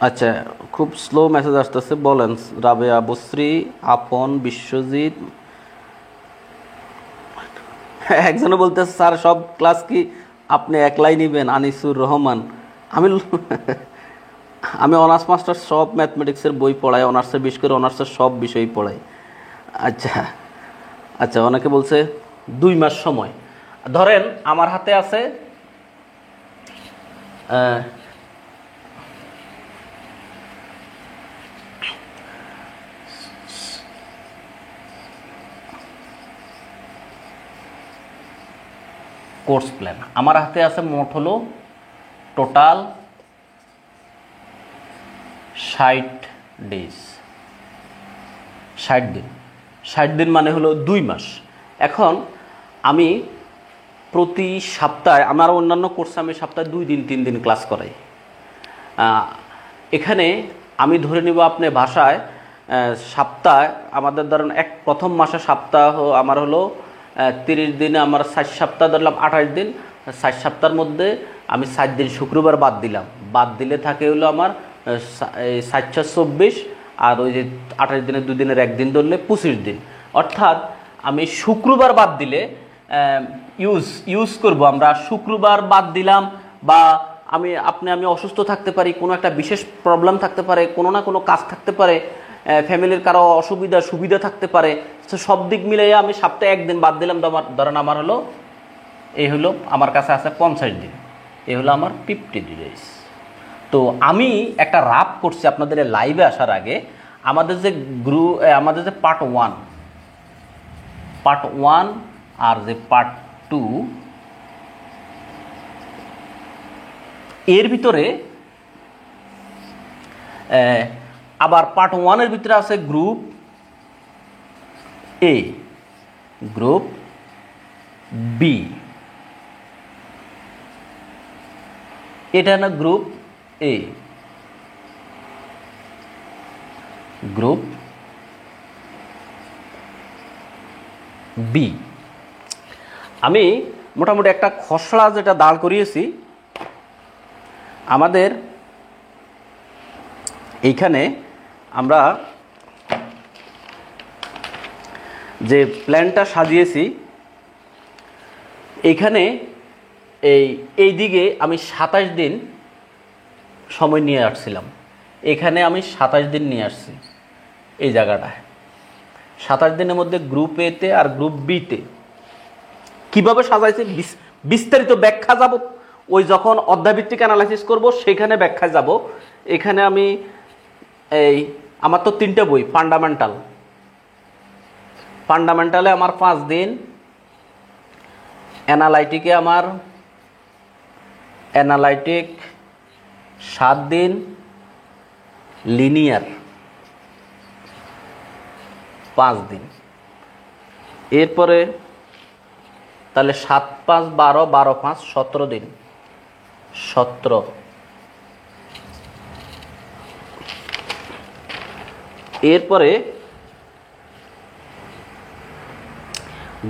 আচ্ছা, খুব স্লো মেসেজ আসতেছে, বলেন। রাবেয়া, বশ্রী, আপন, বিশ্বজিৎ, একজনে বলতেছে স্যার সব ক্লাস কি আপনি একলাই নেবেন? আনিসুর রহমান, আমি অনার্স মাস্টার সব ম্যাথমেটিক্সের বই পড়াই, অনার্সের বিশেষ করে অনার্সের সব বিষয়ই পড়াই। আচ্ছা আচ্ছা, অনেকে বলছে 2 মাস সময়। ধরেন আমার হাতে আছে কোর্স প্ল্যান, আমার হাতে আছে মোট হলো টোটাল 60 ডেজ, 60 দিন। 60 দিন মানে হলো 2 মাস। এখন আমি প্রতি সপ্তাহে, আমার অন্যান্য কোর্সে আমি সপ্তাহে 2 দিন 3 দিন ক্লাস করাই। এখানে আমি ধরে নিব আপনি ভাষায় সপ্তাহে, আমাদের ধরেন প্রথম মাসে সপ্তাহ আমার হলো 30 দিনে, আমার 4 সপ্তাহ ধরলাম 28 দিন। 4 সপ্তাহের মধ্যে আমি 7 দিন শুক্রবার বাদ দিলাম, বাদ দিলে থাকে হলো আমার 724, আর ওই যে 28 দিনের 2 দিনের 1 দিন ধরলে 25 দিন। অর্থাৎ আমি শুক্রবার বাদ দিলে ইউজ করব, আমরা শুক্রবার বাদ দিলাম, বা আমি অসুস্থ থাকতে পারি, কোনো একটা বিশেষ প্রবলেম থাকতে পারে, কোনো না কোনো কাজ থাকতে পারে, ফ্যামিলির কারো সুবিধা থাকতে পারে, তো সব দিক মিলিয়ে আমি সপ্তাহে 1 দিন বাদ দিলাম। ধরেন আমার হলো আমার কাছে আছে 50 দিন, এই হলো আমার 50 ডেজ। তো আমি একটা রাফ করছি আপনাদের লাইভে আসার আগে, আমাদের যে পার্ট 1 আর যে পার্ট 2, এর ভিতরে আবার পার্ট 1 এর ভিতরে আছে গ্রুপ এ, গ্রুপ বি, এটা না গ্রুপ এ, গ্রুপ বি। আমি মোটামুটি একটা খসড়া যেটা দাঁড় করিয়েছি, আমাদের এইখানে আমরা যে প্ল্যানটা সাজিয়েছি, এইখানে এই দিকে আমি 27 দিন সময় নিয়ে আসছিলাম, এখানে আমি 27 দিন নিয়ে আসছি। এই জায়গাটায় 27 দিনের মধ্যে গ্রুপ এতে আর গ্রুপ বিতে কীভাবে সাজাইছে বিস্তারিত ব্যাখ্যা যাব ওই যখন অধ্যায়ভিত্তিক অ্যানালাইসিস করব সেখানে ব্যাখ্যায় যাব। এখানে আমি আমার তো 3টে বই, ফান্ডামেন্টালে আমার 5 দিন, অ্যানালাইটিক 7 দিন, লিনিয়ার 5 দিন। এরপরে তাহলে 7, 5, 12, 12, 5, 17 দিন, 17। এরপরে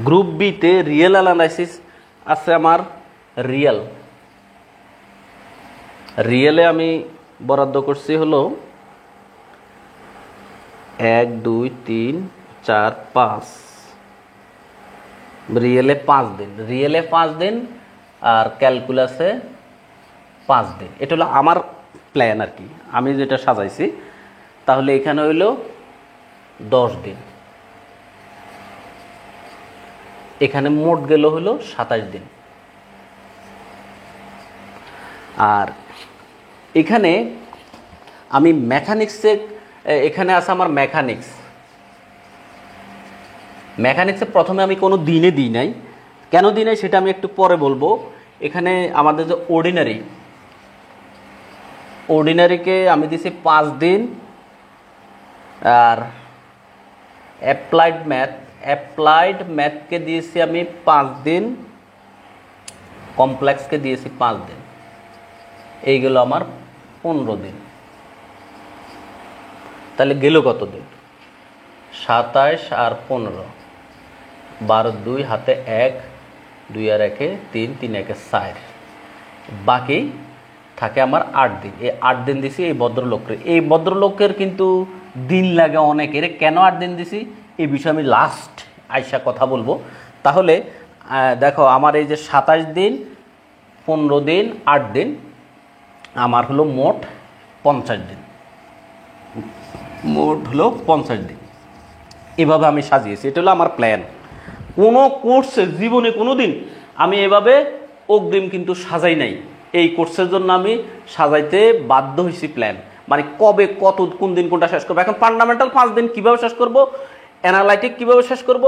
গ্রুপ বিতে রিয়েল অ্যানালাইসিস আছে আমার। রিয়েলে আমি বরাদ্দ করছি হলো 1, 2, 3, 4, 5। রিয়েলে 5 দিন আর ক্যালকুলাসে 5 দিন। এটা হলো আমার প্ল্যান আর কি, আমি যেটা সাজাইছি। তাহলে এখানে হইল 10 দিন, এখানে মোট গেল হলো 27 দিন। আর এখানে আমি মেকানিক্সে, এখানে আছে আমার মেকানিক্সে প্রথমে আমি কোনো দিনে দিই নাই। কেন দিই নাই সেটা আমি একটু পরে বলবো। এখানে আমাদের যে অর্ডিনারিকে আমি দিছি 5 দিন, আর অ্যাপ্লাইড ম্যাথকে দিয়েছি আমি 5 দিন, কমপ্লেক্সকে দিয়েছি 5 দিন। এইগুলো আমার 15 দিন। তাহলে গেল কত দিন? 27 আর 15, 12, 2 হাতে 1, 2 আর 1 3, 3 1 4, বাকি থাকে আমার 8 দিন। এই 8 দিন দিছি এই ভদ্রলোকের কিন্তু দিন লাগে অনেকের। কেন 8 দিন দিছি এই বিষয়ে আমি লাস্ট আইসা কথা বলবো। তাহলে দেখো আমার এই যে 27 দিন, 15 দিন, 8 দিন, আমার হলো মোট 50 দিন। এভাবে আমি সাজিয়েছি। এটা হলো আমার প্ল্যান। কোনো কোর্সে জীবনে কোনো দিন আমি এভাবে অগ্রিম কিন্তু সাজাই নাই। এই কোর্সের জন্য আমি সাজাইতে বাধ্য হয়েছি প্ল্যান, মানে কবে কোন দিন কোনটা শেষ করবো। এখন ফান্ডামেন্টাল 5 দিন কীভাবে শেষ করব, অ্যানালাইটিক কীভাবে শেষ করব,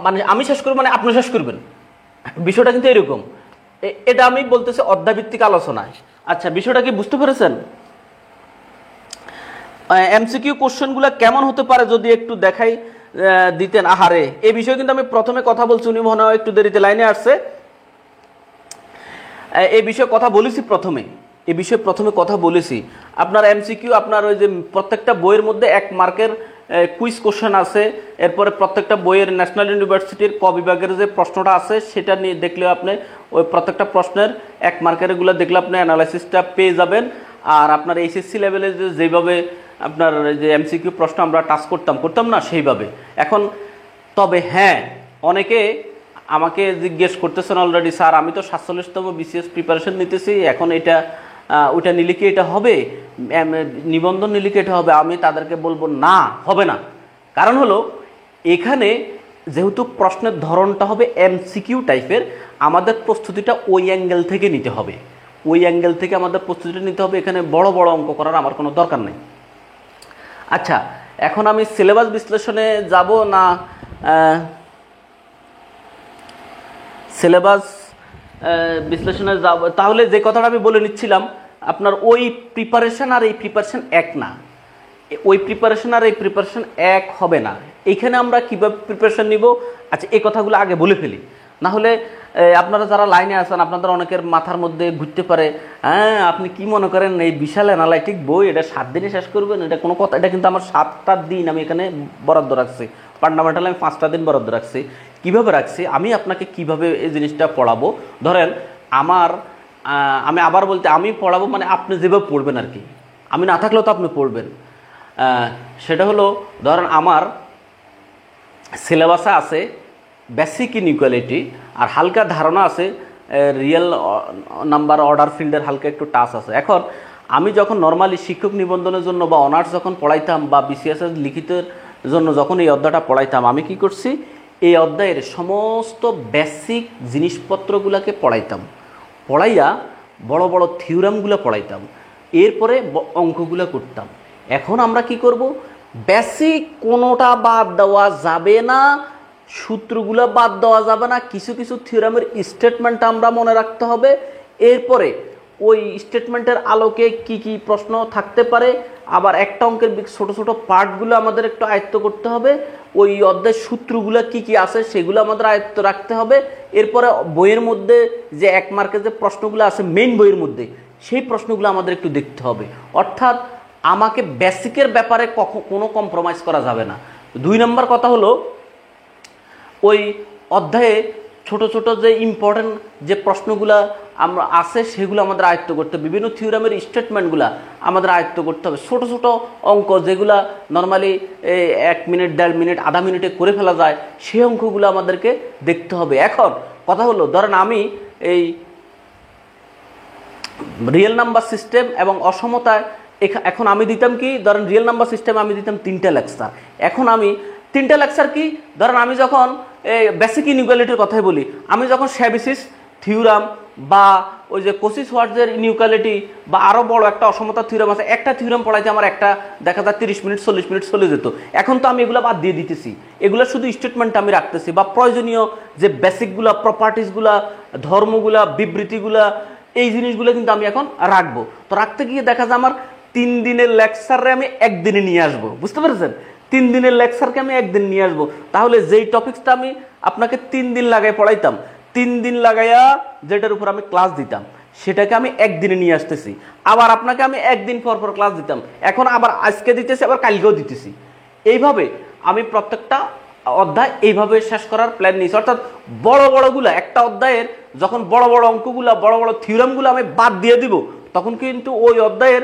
মানে আমি শেষ করবো মানে আপনি শেষ করবেন, বিষয়টা কিন্তু এরকম। এটা আমি বলতেছি অধ্যায়ভিত্তিক আলোচনায়। আচ্ছা, বিষয়টা কি বুঝতে পেরেছেন? এমসিকিউ কোশ্চেনগুলো কেমন হতে পারে যদি একটু দেখাই দিতেন। আহারে, এই বিষয়ে কিন্তু আমি প্রথমে কথা বলছি, উনি মনে হয় একটু দেরিতে লাইনে আসছে। এই বিষয়ে কথা বলেছি প্রথমে কথা বলেছি। আপনার এমসিকিউ, আপনার ওই যে প্রত্যেকটা বইয়ের মধ্যে 1 মার্কের কুইজ কোশ্চেন আছে। এরপরে প্রত্যেকটা বইয়ের ন্যাশনাল ইউনিভার্সিটির ক বিভাগের যে প্রশ্নটা আছে সেটা নিয়ে দেখলে আপনি ওই প্রত্যেকটা প্রশ্নের 1 মার্কের এগুলো দেখলে আপনি অ্যানালাইসিসটা পেয়ে যাবেন। আর আপনার এইচএসসি লেভেলে যেভাবে আপনার যে এমসিকিউ প্রশ্ন আমরা টাচ করতাম না সেইভাবে এখন। তবে হ্যাঁ, অনেকে আমাকে জিজ্ঞেস করতেছেন অলরেডি, স্যার আমি তো 47তম বিসিএস প্রিপারেশন নিতেছি, এখন ওইটা নিলে কি এটা হবে, নিবন্ধন নিলে কি এটা হবে? আমি তাদেরকে বলবো না, হবে না। কারণ হলো এখানে যেহেতু প্রশ্নের ধরনটা হবে এমসিকিউ টাইপের, আমাদের প্রস্তুতিটা ওই অ্যাঙ্গেল থেকে নিতে হবে। এখানে বড় বড় অঙ্ক করার আমার কোনো দরকার নেই। আচ্ছা, এখন আমি সিলেবাস বিশ্লেষণে যাব না, সিলেবাস বিশ্লেষণে যাব। তাহলে যে কথাটা আমি বলে নিচ্ছিলাম, আপনার ওই প্রিপারেশন আর এই প্রিপারেশন এক না, ওই প্রিপারেশন আর এই প্রিপারেশন এক হবে না। এইখানে আমরা কীভাবে প্রিপারেশন নিব, আচ্ছা এই কথাগুলো আগে বলে ফেলি, না হলে আপনারা যারা লাইনে আছেন আপনাদের অনেকের মাথার মধ্যে ঘুরতে পারে, হ্যাঁ আপনি কি মনে করেন এই বিশাল অ্যানালাইটিক বই এটা 7 দিনে শেষ করবেন, এটা কোনো কথা? এটা কিন্তু আমার 7টা দিন আমি এখানে বরাদ্দ রাখছি। ফান্ডামেন্টাল আমি 5টা দিন বরাদ্দ রাখছি। কিভাবে রাখছি, আমি আপনাকে কিভাবে এই জিনিসটা পড়াবো, ধরেন আমি আবার বলতে, আমি পড়াবো মানে আপনি যেভাবে পড়বেন আর কি, আমি না থাকলেও তো আপনি পড়বেন। সেটা হলো, ধরেন আমার সিলেবাসে আছে বেসিক ইনইকুয়ালিটি, আর হালকা ধারণা আছে রিয়েল নাম্বার অর্ডার ফিল্ডের হালকা একটু টাচ আছে। এখন আমি যখন নর্মালি শিক্ষক নিবন্ধনের জন্য বা অনার্স যখন পড়াইতাম বা বিসিএসের লিখিতের জন্য যখন এই অধ্যায়টা পড়াইতাম, আমি কি করছি, এই অধ্যায়ের সমস্ত বেসিক জিনিসপত্রগুলোকে পড়াইয়া বড় বড় থিওরামগুলো পড়াইতাম, এরপরে অঙ্কগুলো করতাম। এখন আমরা কি করব, বেসিক কোনোটা বাদ দেওয়া যাবে না, সূত্রগুলো বাদ দেওয়া যাবে না, কিছু কিছু থিওরামের স্টেটমেন্ট আমরা মনে রাখতে হবে। এরপরে ওই স্টেটমেন্টের আলোকে কি কি প্রশ্ন থাকতে পারে, আবার একটা অঙ্কের ছোট ছোট পার্টগুলো আমাদের একটু আয়ত্ত করতে হবে, ওই অধ্যায়ের সূত্রগুলো কি কি আছে সেগুলো আমাদের আয়ত্ত রাখতে হবে। এরপরে বইয়ের মধ্যে যে 1 মার্কের যে প্রশ্নগুলো আছে মেইন বইয়ের মধ্যে, সেই প্রশ্নগুলো আমাদের একটু দেখতে হবে। অর্থাৎ আমাকে বেসিকের ব্যাপারে কোনো কম্প্রোমাইজ করা যাবে না। 2 নম্বর কথা হলো, ওই অধ্যায়ে ছোট ছোট যে ইম্পর্টেন্ট যে প্রশ্নগুলো আমরা আছে সেগুলো আমাদের আয়ত্ত করতে হবে, বিভিন্ন থিওরামের স্টেটমেন্টগুলো আমাদের আয়ত্ত করতে হবে। ছোট ছোট অঙ্ক যেগুলো নর্মালি 1 মিনিট 1.5 মিনিট আধা মিনিটে করে ফেলা যায়, সেই অঙ্কগুলো আমাদেরকে দেখতে হবে। এখন কথা হলো, ধরেন আমি এই রিয়েল নাম্বার সিস্টেম এবং অসমতায় এখন আমি দিতাম কি, ধরেন রিয়েল নাম্বার সিস্টেমে আমি দিতাম 3টা লেকচার। এখন আমি 3টা লেকচার কি, ধরেন আমি যখন বেসিক ইনইকুয়ালিটির কথাই বলি, আমি যখন শেবিসিস থিওরাম বা ওই যে কোসিস হোয়াটজের ইনইকুয়ালিটি বা আরও বড় একটা অসমতা থিওরাম আছে, একটা থিওরাম পড়াইতে আমার একটা দেখা যায় 30 মিনিট 40 মিনিট চলে যেত। এখন তো আমি এগুলো বাদ দিয়ে দিতেছি, এগুলো শুধু স্টেটমেন্ট আমি রাখতেছি, বা প্রয়োজনীয় যে বেসিকগুলা, প্রপার্টিসগুলা, ধর্মগুলা, বিবৃতিগুলা, এই জিনিসগুলো কিন্তু আমি এখন রাখবো। তো রাখতে গিয়ে দেখা যায় আমার 3 দিনের লেকচারে আমি 1 দিনে নিয়ে আসবো, বুঝতে পেরেছেন? 3 দিনের লেকচারকে আমি 1 দিন নিয়ে আসবো। তাহলে যেই টপিক্সটা আমি আপনাকে 3 দিন লাগাই পড়াইতাম, 3 দিন লাগাইয়া যেটার উপর আমি ক্লাস দিতাম, সেটাকে আমি 1 দিনে নিয়ে আসতেছি। আবার আপনাকে আমি 1 দিন পর পর ক্লাস দিতাম, এখন আবার আজকে দিতেছি, আবার কালকেও দিতেছি। এইভাবে আমি প্রত্যেকটা অধ্যায় এইভাবে শেষ করার প্ল্যান নিয়েছি। অর্থাৎ বড় বড়গুলা একটা অধ্যায়ের যখন বড় বড় অঙ্কগুলা, বড় বড় থিওরামগুলো আমি বাদ দিয়ে দিব, তখন কিন্তু ওই অধ্যায়ের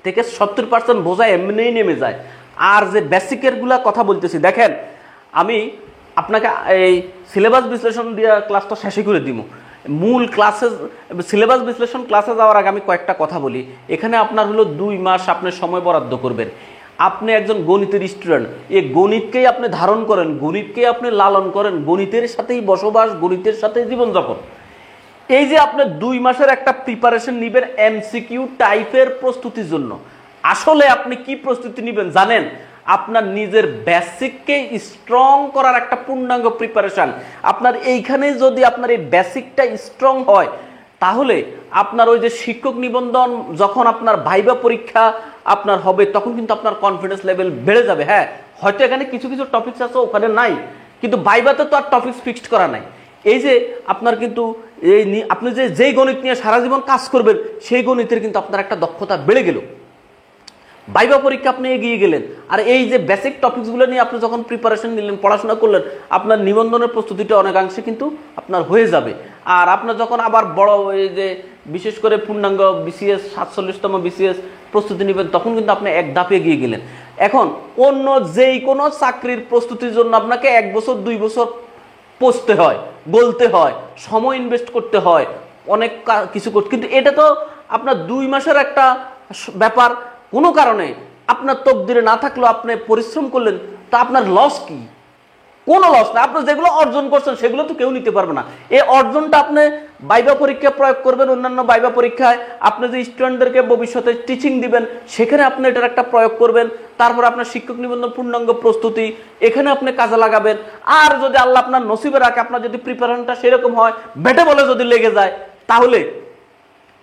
থেকে 70% বোঝা এমনিই নেমে যায়। আর যে বেসিকেরগুলা কথা বলতেছি, দেখেন আমি আপনাকে এই সিলেবাস বিশ্লেষণ দিয়ে ক্লাসটা শেষই করে দিব। মূল ক্লাসে সিলেবাস বিশ্লেষণ ক্লাসে যাওয়ার আগে আমি কয়েকটা কথা বলি। এখানে আপনার হলো 2 মাস আপনি সময় বরাদ্দ করবেন। আপনি একজন গণিতের স্টুডেন্ট, এই গণিতকেই আপনি ধারণ করেন, গণিতকেই আপনি লালন করেন, গণিতের সাথেই বসবাস, গণিতের সাথেই জীবনযাপন। এই যে আপনি 2 মাসের একটা প্রিপারেশন নেবেন এমসিকিউ টাইপের প্রস্তুতির জন্য, আসলে আপনি কি প্রস্তুতি নেবেন জানেন? আপনার নিজের বেসিককে স্ট্রং করার একটা পূর্ণাঙ্গ প্রিপারেশন। আপনার এইখানে যদি আপনার এই বেসিকটা স্ট্রং হয়, তাহলে আপনার ওই যে শিক্ষক নিবন্ধন যখন আপনার ভাইবা পরীক্ষা আপনার হবে, তখন কিন্তু আপনার কনফিডেন্স লেভেল বেড়ে যাবে। হ্যাঁ, হয়তো এখানে কিছু কিছু টপিকস আছে ওখানে নাই, কিন্তু ভাইবাতে তো আর টপিকস ফিক্সড করা নাই। এই যে আপনার কিন্তু এই আপনি যেই গণিত নিয়ে সারা জীবন কাজ করবেন, সেই গণিতের কিন্তু আপনার একটা দক্ষতা বেড়ে গেল, ভাইবা পরীক্ষা আপনি এগিয়ে গেলেন। আর এই যে বেসিক টপিকসগুলো নিয়ে আপনি যখন প্রিপারেশন নিলেন, পড়াশোনা করলেন, আপনার নিবন্ধনের প্রস্তুতিটা অনেকাংশে কিন্তু আপনার হয়ে যাবে। আর আপনার যখন আবার বড় এই যে বিশেষ করে পূর্ণাঙ্গ বিসিএস 47তম বিসিএস প্রস্তুতি নেবেন, তখন কিন্তু আপনি এক ধাপে এগিয়ে গেলেন। এখন অন্য যেই কোনো চাকরির প্রস্তুতির জন্য আপনাকে 1 বছর 2 বছর পড়তে হয়, গলতে হয়, সময় ইনভেস্ট করতে হয়, অনেক কিছু করতে, কিন্তু এটা তো আপনার 2 মাসের একটা ব্যাপার। কোনো কারণে আপনার তকদিরে না থাকলেও আপনি পরিশ্রম করলেন, তা আপনার লস কি? কোনো লস না। আপনি যেগুলো অর্জন করছেন সেগুলো তো কেউ নিতে পারবে না। এই অর্জনটা আপনি ভাইবা পরীক্ষায় প্রয়োগ করবেন, অন্যান্য ভাইবা পরীক্ষায় আপনি যে স্টুডেন্টদেরকে ভবিষ্যতে টিচিং দিবেন, সেখানে আপনি এটার একটা প্রয়োগ করবেন। তারপর আপনার শিক্ষক নিবন্ধন পূর্ণাঙ্গ প্রস্তুতি, এখানে আপনি কাজে লাগাবেন। আর যদি আল্লাহ আপনার নসিবে রাখে, আপনার যদি প্রিপারেশনটা সেরকম হয়, বেটে বলে যদি লেগে যায়, তাহলে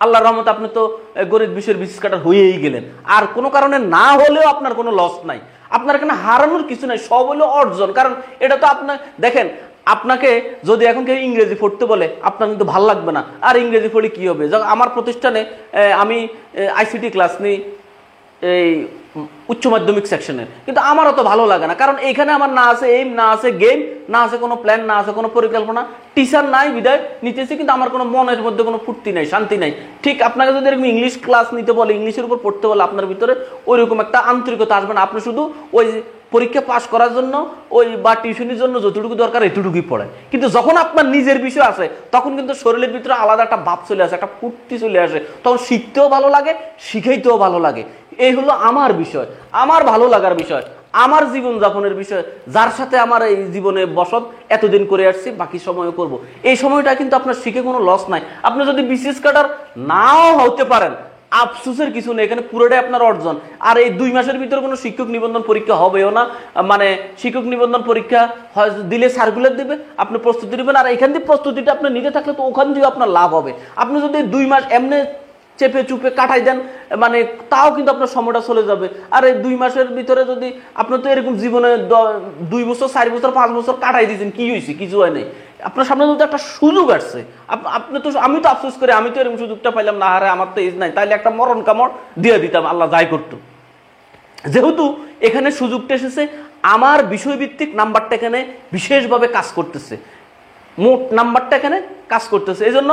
আল্লাহর রহমতে আপনি তো গণিত বিষয়ের বিশেষ কাটার হয়েই গেলেন। আর কোনো কারণে না হলেও আপনার কোনো লস নাই, আপনার এখানে হারানোর কিছু নাই, সব হলো অর্জন। কারণ এটা তো আপনার দেখেন, আপনাকে যদি এখন কেউ ইংরেজি পড়তে বলে, আপনার কিন্তু ভালো লাগবে না। আর ইংরেজি পড়ে কি হবে? যখন আমার প্রতিষ্ঠানে আমি আইসিটি ক্লাস নিই এই উচ্চ মাধ্যমিক সেকশনের, কিন্তু আমারও তো ভালো লাগে না। কারণ এখানে আমার না আছে এইম, না আছে গেম, না আছে কোনো প্ল্যান, না আছে কোনো পরিকল্পনা, টিচার নাই বিদায় নিতেছি, কিন্তু আমার কোনো মনের মধ্যে কোনো ফুর্তি নাই, শান্তি নাই। ঠিক আপনাকে যদি এরকম ইংলিশ ক্লাস নিতে বলে, ইংলিশের উপর পড়তে বলে, আপনার ভিতরে ওইরকম একটা আন্তরিকতা আসবে না। আপনি শুধু ওই পরীক্ষা পাস করার জন্য ওই বা টিউশনির জন্য যতটুকু দরকার এতটুকুই পড়ে, কিন্তু যখন আপনার নিজের বিষয় আসে তখন কিন্তু শরীরের ভিতরে আলাদা একটা ভাব চলে আসে, একটা ফুর্তি চলে আসে, তখন শিখতেও ভালো লাগে, শিখাইতেও ভালো লাগে। এই হলো আমার বিষয়, আমার ভালো লাগার বিষয়, আমার জীবনযাপনের বিষয়, যার সাথে আমার এই জীবনে বসত এতদিন করে আসছি, বাকি সময়ও করব। এই সময়টা কিন্তু আপনার শিখে কোনো লস নাই। আপনি যদি বিসিএস ক্যাডার নাও হতে পারেন, আফসোসের কিছু নেই, এখানে পুরোটাই আপনার অর্জন। আর এই 2 মাসের ভিতরে কোনো শিক্ষক নিবন্ধন পরীক্ষা হবেও না, মানে শিক্ষক নিবন্ধন পরীক্ষা হয় দিলে সার্কুলার দিবে, আপনি প্রস্তুতি নেবেন, আর এখান থেকে প্রস্তুতিটা আপনি নিতে থাকলে তো ওখান থেকে আপনার লাভ হবে। আপনি যদি 2 মাস এমনি চেপে চুপে কাটাই দেন, মানে তাও কিন্তু আপনার সময়টা চলে যাবে। আর এই 2 মাসের ভিতরে যদি আপনি তো এরকম জীবনে 2 বছর 4 বছর 5 বছর কাটাই দিয়েছেন, কি হয়েছে? কিছু হয় নাই। আপনার সামনে যদি একটা সুযোগ আসছে, আপনি তো, আমি তো আফসোস করি আমি তো এরকম সুযোগটা পাইলাম না, আরে আমার তো এজ নাই, তাইলে একটা মরণ কামড় দিয়ে দিতাম, আল্লাহ যাই করতো। যেহেতু এখানে সুযোগটা এসেছে, আমার বিষয়ভিত্তিক নাম্বারটা এখানে বিশেষভাবে কাজ করতেছে, মোট নাম্বারটা এখানে কাজ করতেছে। এই জন্য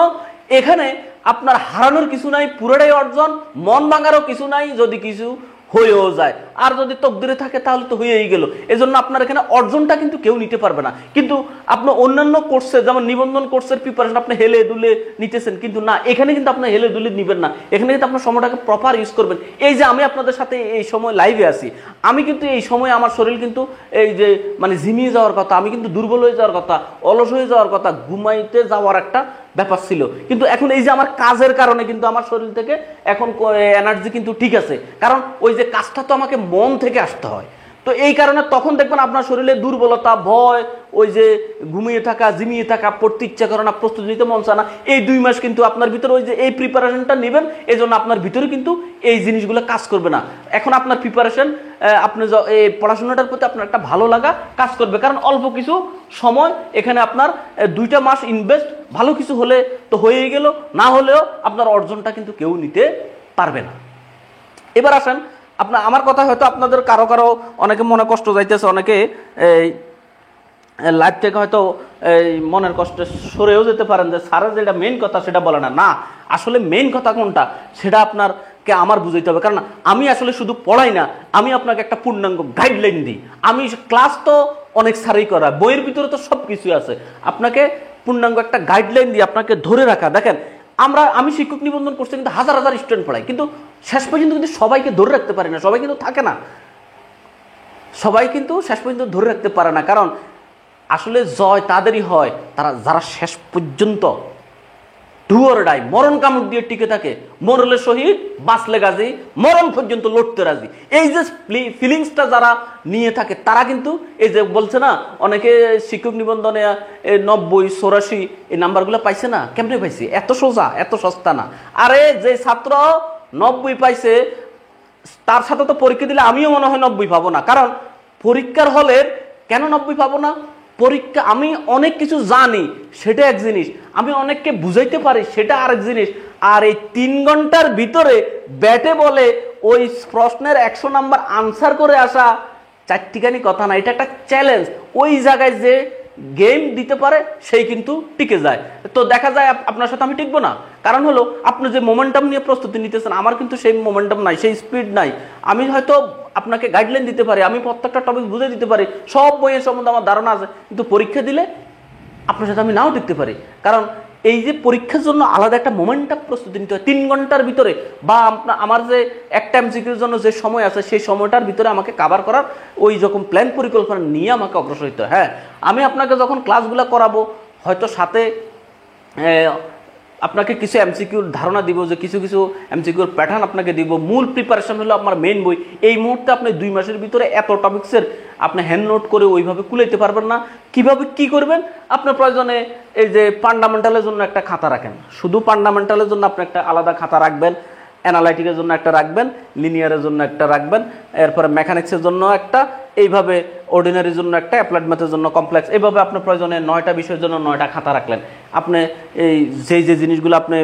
এখানে আপনার হারানোর কিছু নাই, পুরোটাই অর্জন, মন ভাঙারও কিছু নাই যদি কিছু হয়েও যায়। আর যদি তকদিরে থাকে তাহলে তো হয়েই গেল। এই জন্য আপনার এখানে অর্জনটা কিন্তু কেউ নিতে পারবে না। কিন্তু আপনি অন্যান্য কোর্সে যেমন নিবন্ধন কোর্সের প্রিপারেশন আপনি হেলে দুলে নিতেছেন, কিন্তু না, এখানে কিন্তু আপনি হেলে দুলে নিবেন না, এখানে কিন্তু আপনার সময়টাকে প্রপার ইউজ করবেন। এই যে আমি আপনাদের সাথে এই সময় লাইভে আছি, আমি কিন্তু এই সময় আমার শরীর কিন্তু এই যে মানে ঝিমিয়ে যাওয়ার কথা, আমি কিন্তু দুর্বল হয়ে যাওয়ার কথা, অলস হয়ে যাওয়ার কথা, ঘুমাইতে যাওয়ার একটা ব্যাপার ছিল। কিন্তু এখন এই যে আমার কাজের কারণে কিন্তু আমার শরীর থেকে এখন এনার্জি কিন্তু ঠিক আছে, কারণ ওই যে কাজটা তো আমাকে মন থেকে আসতে হয়। তো এই কারণে তখন দেখবেন আপনার শরীরে দুর্বলতা, ভয়, ওই যে ঘুমিয়ে থাকা, জিমিয়ে থাকা, পড়তে ইচ্ছা করে না, প্রস্তুতি নিতে মন চায় না। এই 2 মাস কিন্তু আপনার ভিতরে ওই যে এই প্রিপারেশনটা নেবেন, এই জন্য আপনার ভিতরে কিন্তু এই জিনিসগুলো কাজ করবে না। এখন আপনার প্রিপারেশন, আপনি এই পড়াশোনাটার প্রতি আপনার একটা ভালো লাগা কাজ করবে, কারণ অল্প কিছু সময় এখানে আপনার 2টা মাস ইনভেস্ট, ভালো কিছু হলে তো হয়েই গেল, না হলেও আপনার অর্জনটা কিন্তু কেউ নিতে পারবে না। এবার আসেন, আপনার আমার কথা হয়তো আপনাদের কারো কারো অনেকে মনে কষ্ট যাইতেছে, অনেকে এই লাইফ থেকে হয়তো এই মনের কষ্টে সরেও যেতে পারেন যে স্যারের যেটা মেইন কথা সেটা বলে না। না, আসলে মেইন কথা কোনটা সেটা আপনারকে আমার বুঝাইতে হবে, কারণ আমি আসলে শুধু পড়াই না, আমি আপনাকে একটা পূর্ণাঙ্গ গাইডলাইন দিই। আমি ক্লাস তো অনেক স্যারই করা, বইয়ের ভিতরে তো সব কিছুই আছে, আপনাকে পূর্ণাঙ্গ একটা গাইডলাইন দিয়ে আপনাকে ধরে রাখা। দেখেন, আমি শিক্ষক নিবন্ধন করছি, কিন্তু হাজার হাজার স্টুডেন্ট পড়াই, কিন্তু শেষ পর্যন্ত কিন্তু সবাইকে ধরে রাখতে পারি না, সবাই কিন্তু থাকে না, সবাই কিন্তু শেষ পর্যন্ত ধরে রাখতে পারে না। কারণ আসলে জয় তাদেরই হয় যারা শেষ পর্যন্ত ডু অর ডাই, মরণ কামড় দিয়ে টিকে থাকে, মরলে শহীদ বাঁচলে গাজী, মরণ পর্যন্ত লড়তে রাজি। এই যে ফিলিংসটা যারা নিয়ে থাকে তারা কিন্তু এই যে বলছে না, অনেকে শিক্ষক নিবন্ধনে 90, 84 এই নাম্বারগুলো পাইছে না, কেমনে পাইছে? এত সোজা, এত সস্তা না। আরে যে ছাত্র 90 পাইছে তার সাথে তো পরীক্ষা দিলে আমিও মনে হয় 90 পাবো না, কারণ পরীক্ষার হলের কেন 90 পাবো না? পরীক্ষা আমি অনেক কিছু জানি, সেটা এক জিনিস, আমি অনেককে বুঝাইতে পারি, সেটা আরেক জিনিস। আর এই 3 ঘন্টার ভিতরে ব্যাটে বলে ওই প্রশ্নের 100 নাম্বার আনসার করে আসা চারটিখানি কথা না, এটা একটা চ্যালেঞ্জ। ওই জায়গায় যে গেম দিতে পারে সেই কিন্তু টিকে যায়। তো দেখা যায় আপনার সাথে আমি টিকবো না, কারণ হলো আপনি যে মোমেন্টাম নিয়ে প্রস্তুতি নিতেছেন, আমার কিন্তু সেই মোমেন্টাম নাই, সেই স্পিড নাই। আমি হয়তো আপনাকে গাইডলাইন দিতে পারি, আমি প্রত্যেকটা টপিক বুঝে দিতে পারি, সব বইয়ের সম্বন্ধে আমার ধারণা আছে, কিন্তু পরীক্ষা দিলে আপনার সাথে আমি নাও টিকতে পারি। কারণ এই যে পরীক্ষার জন্য আলাদা একটা মোমেন্টাম প্রস্তুতি নিতে হয় 3 ঘন্টার ভিতরে, বা আমার যে একটা এমসিকিউর জন্য যে সময় আছে সেই সময়টার ভিতরে আমাকে কভার করার ওই রকম প্ল্যান পরিকল্পনা নিয়ে আমাকে অগ্রসর হতে হয়। হ্যাঁ, আমি আপনাকে যখন ক্লাসগুলো করাবো হয়তো সাথে আপনাকে কিছু এমসিকিউর ধারণা দিব, যে কিছু কিছু এমসিকিউর প্যাটার্ন আপনাকে দিব। মূল প্রিপারেশন হলো আমার মেইন বই। এই মুহূর্তে আপনি 2 মাসের ভিতরে এত টপিক্সের আপনি হ্যান্ড নোট করে ওইভাবে কুলাইতে পারবেন না। কিভাবে কি করবেন? আপনার প্রয়োজনে এই যে ফান্ডামেন্টালের জন্য একটা খাতা রাখেন, শুধু ফান্ডামেন্টালের জন্য আপনি একটা আলাদা খাতা রাখবেন, অ্যানালাইটিকের জন্য একটা রাখবেন, লিনিয়ারের জন্য একটা রাখবেন, এরপরে মেকানিক্সের জন্য একটা, এইভাবে অর্ডিনারির জন্য একটা, অ্যাপ্লাইড ম্যাথের জন্য কমপ্লেক্স, এইভাবে আপনার প্রয়োজনে 9টা বিষয়ের জন্য 9টা খাতা রাখলেন। আপনি এই যে জিনিসগুলো আপনি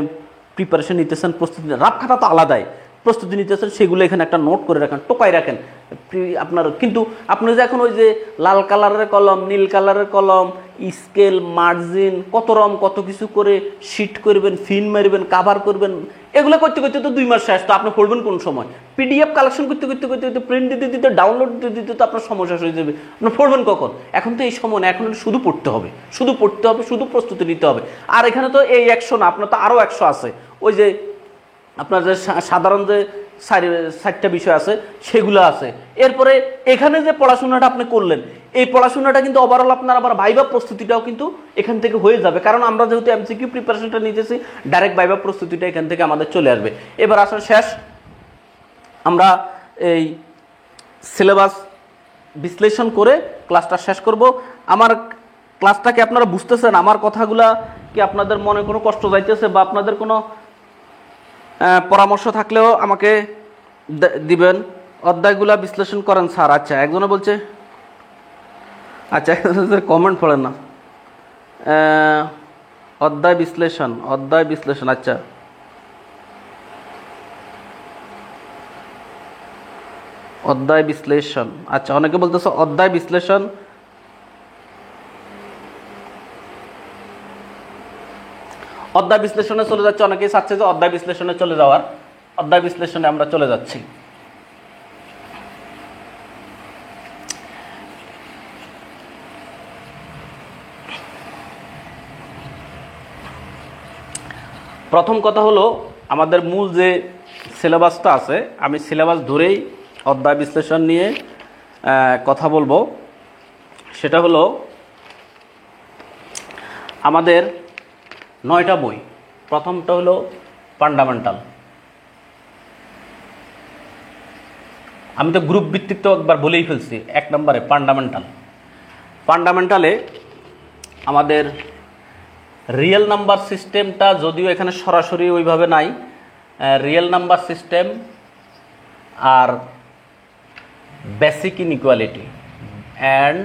প্রিপারেশন নিতেছেন, প্রস্তুতি, রাফ খাতা তো আলাদাই, প্রস্তুতি নিতেছেন সেগুলো এখানে একটা নোট করে রাখেন, টোকাই রাখেন আপনার। কিন্তু আপনি যে এখন ওই যে লাল কালারের কলম, নীল কালারের কলম, স্কেল মার্জিন কত কিছু করে শিট করবেন, ফিন মারবেন, কাভার করবেন, এগুলো করতে করতে তো 2 মাস শেষ। তো আপনি পড়বেন কোন সময়? পিডিএফ কালেকশন করতে করতে করতে করতে প্রিন্ট দিতে দিতে ডাউনলোড দিতে দিতে তো আপনার সময় শেষ হয়ে যাবে। আপনি পড়বেন কখন? এখন তো এই সময় না, এখন শুধু পড়তে হবে, শুধু পড়তে হবে, শুধু প্রস্তুতি নিতে হবে। আর এখানে তো এই 100 না, আপনার তো আরও 100 আছে। ওই যে আপনার যে সাধারণ যে 4টা বিষয় আছে সেগুলো আছে। এরপরে এখানে যে পড়াশোনাটা আপনি করলেন, এই পড়াশোনাটা কিন্তু ওভারঅল আপনার আবার ভাইভা প্রস্তুতিটাও কিন্তু এখান থেকে হয়ে যাবে। কারণ আমরা যেহেতু এমসিকিউ প্রিপারেশনটা নিতেছি, ডাইরেক্ট ভাইভা প্রস্তুতিটা এখান থেকে আমাদের চলে আসবে। এবার আসলে শেষ, আমরা এই সিলেবাস বিশ্লেষণ করে ক্লাসটা শেষ করব। আমার ক্লাসটাকে আপনারা বুঝতেছেন? আমার কথাগুলা কি আপনাদের মনে কোনো কষ্ট যাইতেছে, বা আপনাদের কোনো পরামর্শ থাকলেও আমাকে দিবেন। অধ্যায়গুলা বিশ্লেষণ করেন স্যার। আচ্ছা, একজনে বলছে, আচ্ছা কমেন্ট পড়েন না। অধ্যায় বিশ্লেষণ, আচ্ছা অধ্যায় বিশ্লেষণ, আচ্ছা অনেকে বলতেছে অধ্যায় বিশ্লেষণ। অধ্যায় বিশ্লেষণে চলে যাচ্ছে, অনেকেই চাচ্ছে যে অধ্যায় বিশ্লেষণে চলে যাওয়ার। অধ্যায় বিশ্লেষণে আমরা চলে যাচ্ছি। প্রথম কথা হলো, আমাদের মূল যে সিলেবাসটা আছে, আমি সিলেবাস ধরেই অধ্যায় বিশ্লেষণ নিয়ে কথা বলবো। সেটা হলো আমাদের 9টা বই। প্রথমটা হলো ফান্ডামেন্টাল। আমি তো গ্রুপ ভিত্তিক তো একবার বলেই ফেলছি। 1 নম্বরে ফান্ডামেন্টালে আমাদের রিয়েল নাম্বার সিস্টেমটা, যদিও এখানে সরাসরি ওইভাবে নাই, রিয়েল নাম্বার সিস্টেম আর basic inequality and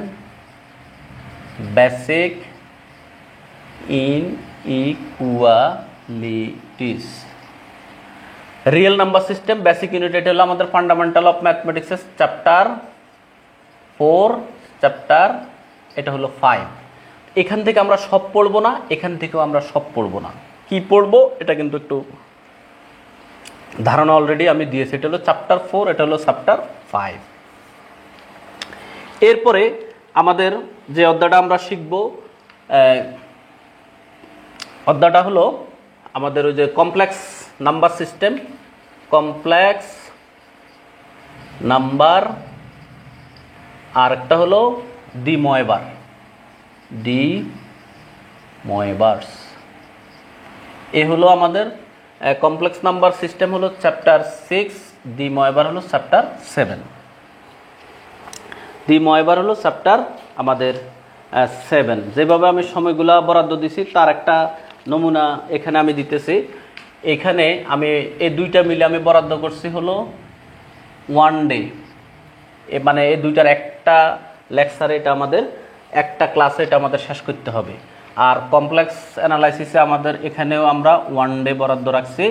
basic inequalities. Real number system, basic unit, এটা হলো আমাদের ফান্ডামেন্টাল অফ ম্যাথমেটিক্সের চ্যাপ্টার 4, এটা হলো 5। এখান থেকে আমরা সব পড়বো না, এখান থেকেও আমরা সব পড়বো না। কি পড়বো এটা কিন্তু একটু ধারণা অলরেডি আমি দিয়েছি। এটা হলো চ্যাপ্টার 4, এটা হলো চ্যাপ্টার 5। এরপরে আমাদের যে অধ্যায়টা আমরা শিখব, অধ্যায়টা হলো আমাদের ওই যে complex number system, complex number, আর একটা হলো ডি ময়েবার্স। এ হলো আমাদের কমপ্লেক্স নাম্বার সিস্টেম হলো চ্যাপ্টার 6, ডি ময়েবার হলো চ্যাপ্টার 7। ডি ময়েবার হলো চ্যাপ্টার আমাদের 7। যেভাবে আমি সময়গুলা বরাদ্দ দিছি তার একটা নমুনা এখানে আমি দিতেছি। এখানে আমি এই 2টা মিলে আমি বরাদ্দ করছি হলো 1 ডে। মানে এই 2টার একটা লেকচারে, এটা আমাদের একটা ক্লাসে এটা আমাদের শেষ করতে হবে। আর কমপ্লেক্স অ্যানালাইসিসে আমাদের এখানেও আমরা 1 ডে বরাদ্দ রাখছি,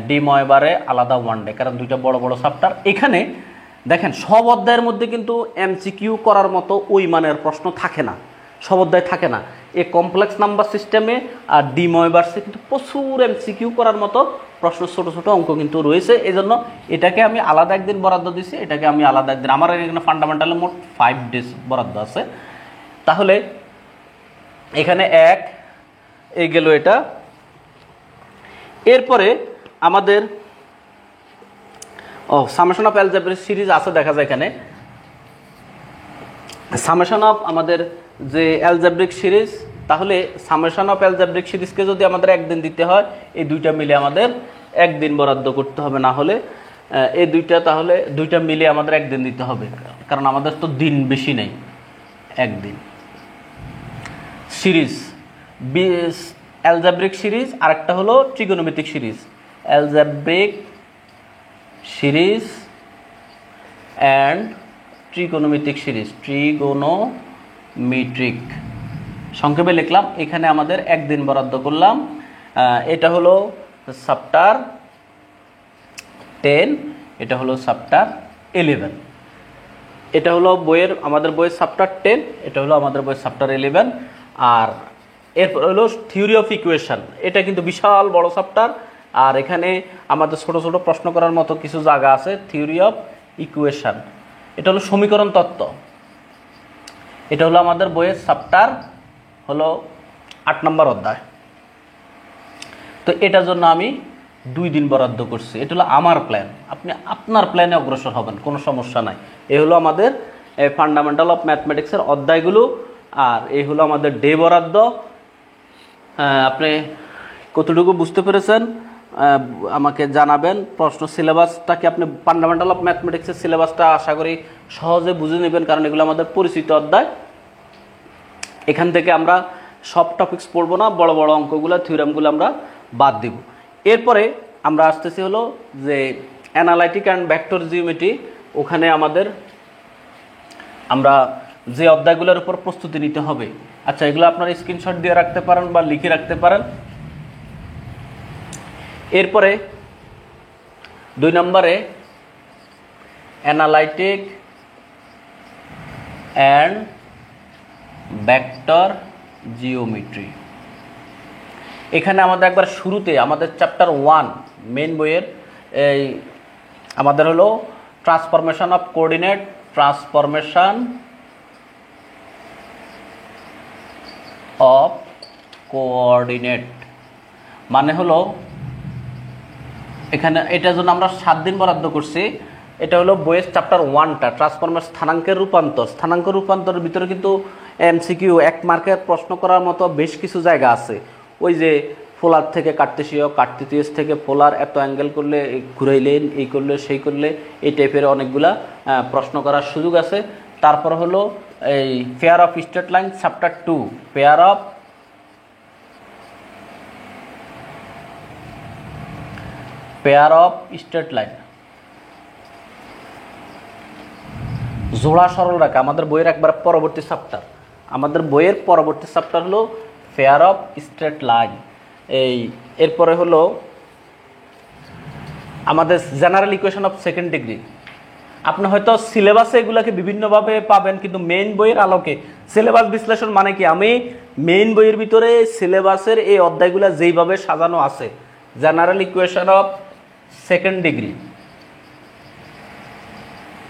ডি ময়েবারে আলাদা 1 ডে, কারণ 2টা বড় বড় চ্যাপ্টার। এখানে দেখেন সব অধ্যায়ের মধ্যে কিন্তু এমসিকিউ করার মতো ওই মানের প্রশ্ন থাকে না, সব অধ্যায় থাকে না। এই কমপ্লেক্স নাম্বার সিস্টেমে আর ডি ময়েবার্সে কিন্তু প্রচুর এমসিকিউ করার মতো প্রশ্ন, ছোট ছোট অঙ্ক কিন্তু রয়েছে। এই জন্য এটাকে আমি আলাদা একদিন বরাদ্দ দিছি, এটাকে আমি আলাদা একদিন। আমার এখানে ফান্ডামেন্টালে মোট 5 ডেজ বরাদ্দ আছে। তাহলে এখানে এই গেল এটা। এরপরে আমাদের সামেশন অফ অ্যালজেব্রিক সিরিজ আছে, দেখা যায় এখানে সামেশন অফ আমাদের যে অ্যালজেব্রিক সিরিজ। তাহলে সামেশন অফ অ্যালজেব্রিক সিরিজকে যদি আমাদের একদিন দিতে হয়, এই 2টা মিলে আমাদের একদিন বরাদ্দ করতে হবে। না হলে এই 2টা, তাহলে 2টা মিলে আমাদের একদিন দিতে হবে, কারণ আমাদের তো দিন বেশি নেই, একদিন। সিরিজ অ্যালজেব্রিক সিরিজ, আর একটা হলো trigonometric series. Algebraic series and trigonometric series, trigonometric সংক্ষেপে লিখলাম। এখানে আমাদের একদিন বরাদ্দ করলাম। এটা হলো চ্যাপ্টার 10, এটা হলো চ্যাপ্টার 11। এটা হলো আমাদের বইয়ের চ্যাপ্টার 10, এটা হলো আমাদের বইয়ের চ্যাপ্টার 11। আর এরপর হলো থিওরি অফ ইকুয়েশন, এটা কিন্তু বিশাল বড় চ্যাপ্টার। আর এখানে আমাদের ছোট ছোট প্রশ্ন করার মতো কিছু জায়গা আছে। থিওরি অফ ইকুয়েশন, এটা হলো সমীকরণ তত্ত্ব। এটা হলো আমাদের বইয়ের চ্যাপ্টার হলো 8 নম্বর অধ্যায়। তো এটার জন্য আমি 2 দিন বরাদ্দ করছি। এটা হলো আমার প্ল্যান, আপনি আপনার প্ল্যানে অগ্রসর হবেন, কোনো সমস্যা নাই। এই হলো আমাদের ফান্ডামেন্টাল অফ ম্যাথমেটিক্সের অধ্যায়গুলো। আর এই হলো আমাদের ডে বরাদ্দ। আপনি কতটুকু বুঝতে পেরেছেন আমাকে জানাবেন। প্রশ্ন সিলেবাসটাকে আপনি ফান্ডামেন্টাল অফ ম্যাথমেটিক্সের সিলেবাসটা আশা করি সহজে বুঝে নেবেন, কারণ এগুলো আমাদের পরিচিত অধ্যায়। এখান থেকে আমরা সব টপিকস পড়বো না, বড় বড় অঙ্কগুলো থিওরামগুলো আমরা বাদ দিব। এরপরে আমরা আসতেছি হলো যে অ্যানালাইটিক অ্যান্ড ভেক্টর জিওমেট্রি। ওখানে আমরা যে অধ্যায়গুলোর উপর প্রস্তুতি নিতে হবে, আচ্ছা এগুলো আপনারা স্ক্রিনশট দিয়ে রাখতে পারেন বা লিখে রাখতে পারেন। এরপরে 2 নম্বরে অ্যানালাইটিক অ্যান্ড ভেক্টর জিওমেট্রি। এখানে আমাদের একবার শুরুতে আমাদের চ্যাপ্টার 1 মেন বইয়ের আমাদের হলো transformation of coordinate. Transformation of coordinate মানে হলো এখানে এটার জন্য আমরা 7 দিন বরাদ্দ করছি। এটা হলো বইয়ের চ্যাপ্টার 1টা ট্রান্সফরমেশন, স্থানাঙ্কের রূপান্তর। স্থানাঙ্ক রূপান্তরের ভিতরে কিন্তু এমসিকিউ 1 মার্কের প্রশ্ন করার মতো বেশ কিছু জায়গা আছে। ওই যে পোলার থেকে কার্টেসীয়, কার্টেসিয়াস থেকে পোলার, এত অ্যাঙ্গেল করলে ঘুরাইলেন, এই করলে সেই করলে, এই টাইপের অনেকগুলা প্রশ্ন করার সুযোগ আছে। তারপর হলো এই pair of straight line chapter 2, pair of straight line, জোড়া সরল রেখা। আমাদের বইয়ের একবার পরবর্তী চ্যাপ্টার, আমাদের বইয়ের পরবর্তী চ্যাপ্টার হলো পেয়ার অফ স্ট্রেট লাইন। এরপরে হলো আমাদের general equation of second degree. আপনি হয়তো সিলেবাসে এগুলোকে বিভিন্নভাবে পাবেন, কিন্তু মেইন বইয়ের আলোকে সিলেবাস বিশ্লেষণ মানে কি, আমি মেইন বইয়ের ভিতরে সিলেবাসের এই অধ্যায়গুলো যেইভাবে সাজানো আছে, general equation of second degree,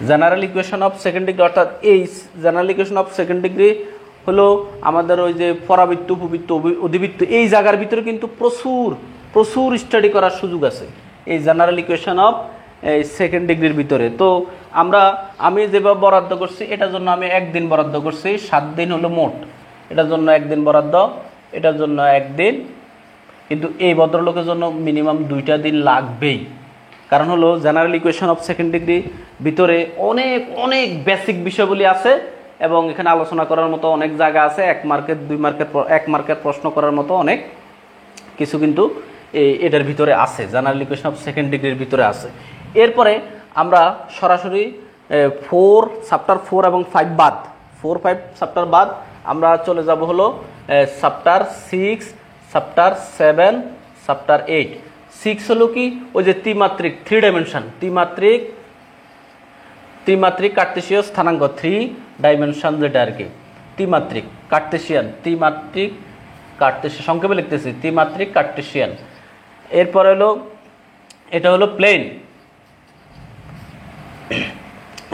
general equation of second degree, অর্থাৎ এই general equation of second degree হলো আমাদের ওই যে পরাবৃত্ত, উপবৃত্ত, অধিবৃত্ত, এই জায়গার ভিতরে কিন্তু প্রচুর স্টাডি করার সুযোগ আছে এই জেনারেল ইকুয়েশন অফ সেকেন্ড ডিগ্রির ভিতরে। তো আমি যেভাবে বরাদ্দ করছি, এটার জন্য আমি 1 দিন বরাদ্দ করছি, 7 দিন হলো মোট। এটার জন্য 1 দিন বরাদ্দ, এটার জন্য 1 দিন। কিন্তু এই ভদ্রলোকের জন্য মিনিমাম 2টা দিন লাগবেই, কারণ হলো general equation of second degree ভিতরে অনেক বেসিক বিষয়গুলি আছে এবং এখানে আলোচনা করার মতো অনেক জায়গা আছে। 1 মার্কের 2 মার্কের 1 মার্কের প্রশ্ন করার মতো অনেক কিছু কিন্তু এটার ভিতরে আছে, জেনারেল ইকুয়েশন অফ সেকেন্ড ডিগ্রির ভিতরে আছে। এরপরে আমরা সরাসরি চ্যাপ্টার 4 এবং 5 বাদ, 4, 5 চ্যাপ্টার বাদ আমরা চলে যাব হলো চ্যাপ্টার 6, চ্যাপ্টার 7, চ্যাপ্টার 8। 6 হলো কি, ওই যে ত্রিমাত্রিক, 3 ডাইমেনশন, ত্রিমাত্রিক কার্টেসীয় স্থানাঙ্ক, 3 ডাইমেনশন যেটা আর কি, ত্রিমাত্রিক কার্টেসিয়ান, সংক্ষেপে লিখতেছি ত্রিমাত্রিক কার্টেসিয়ান। এরপর হলো এটা হলো প্লেন,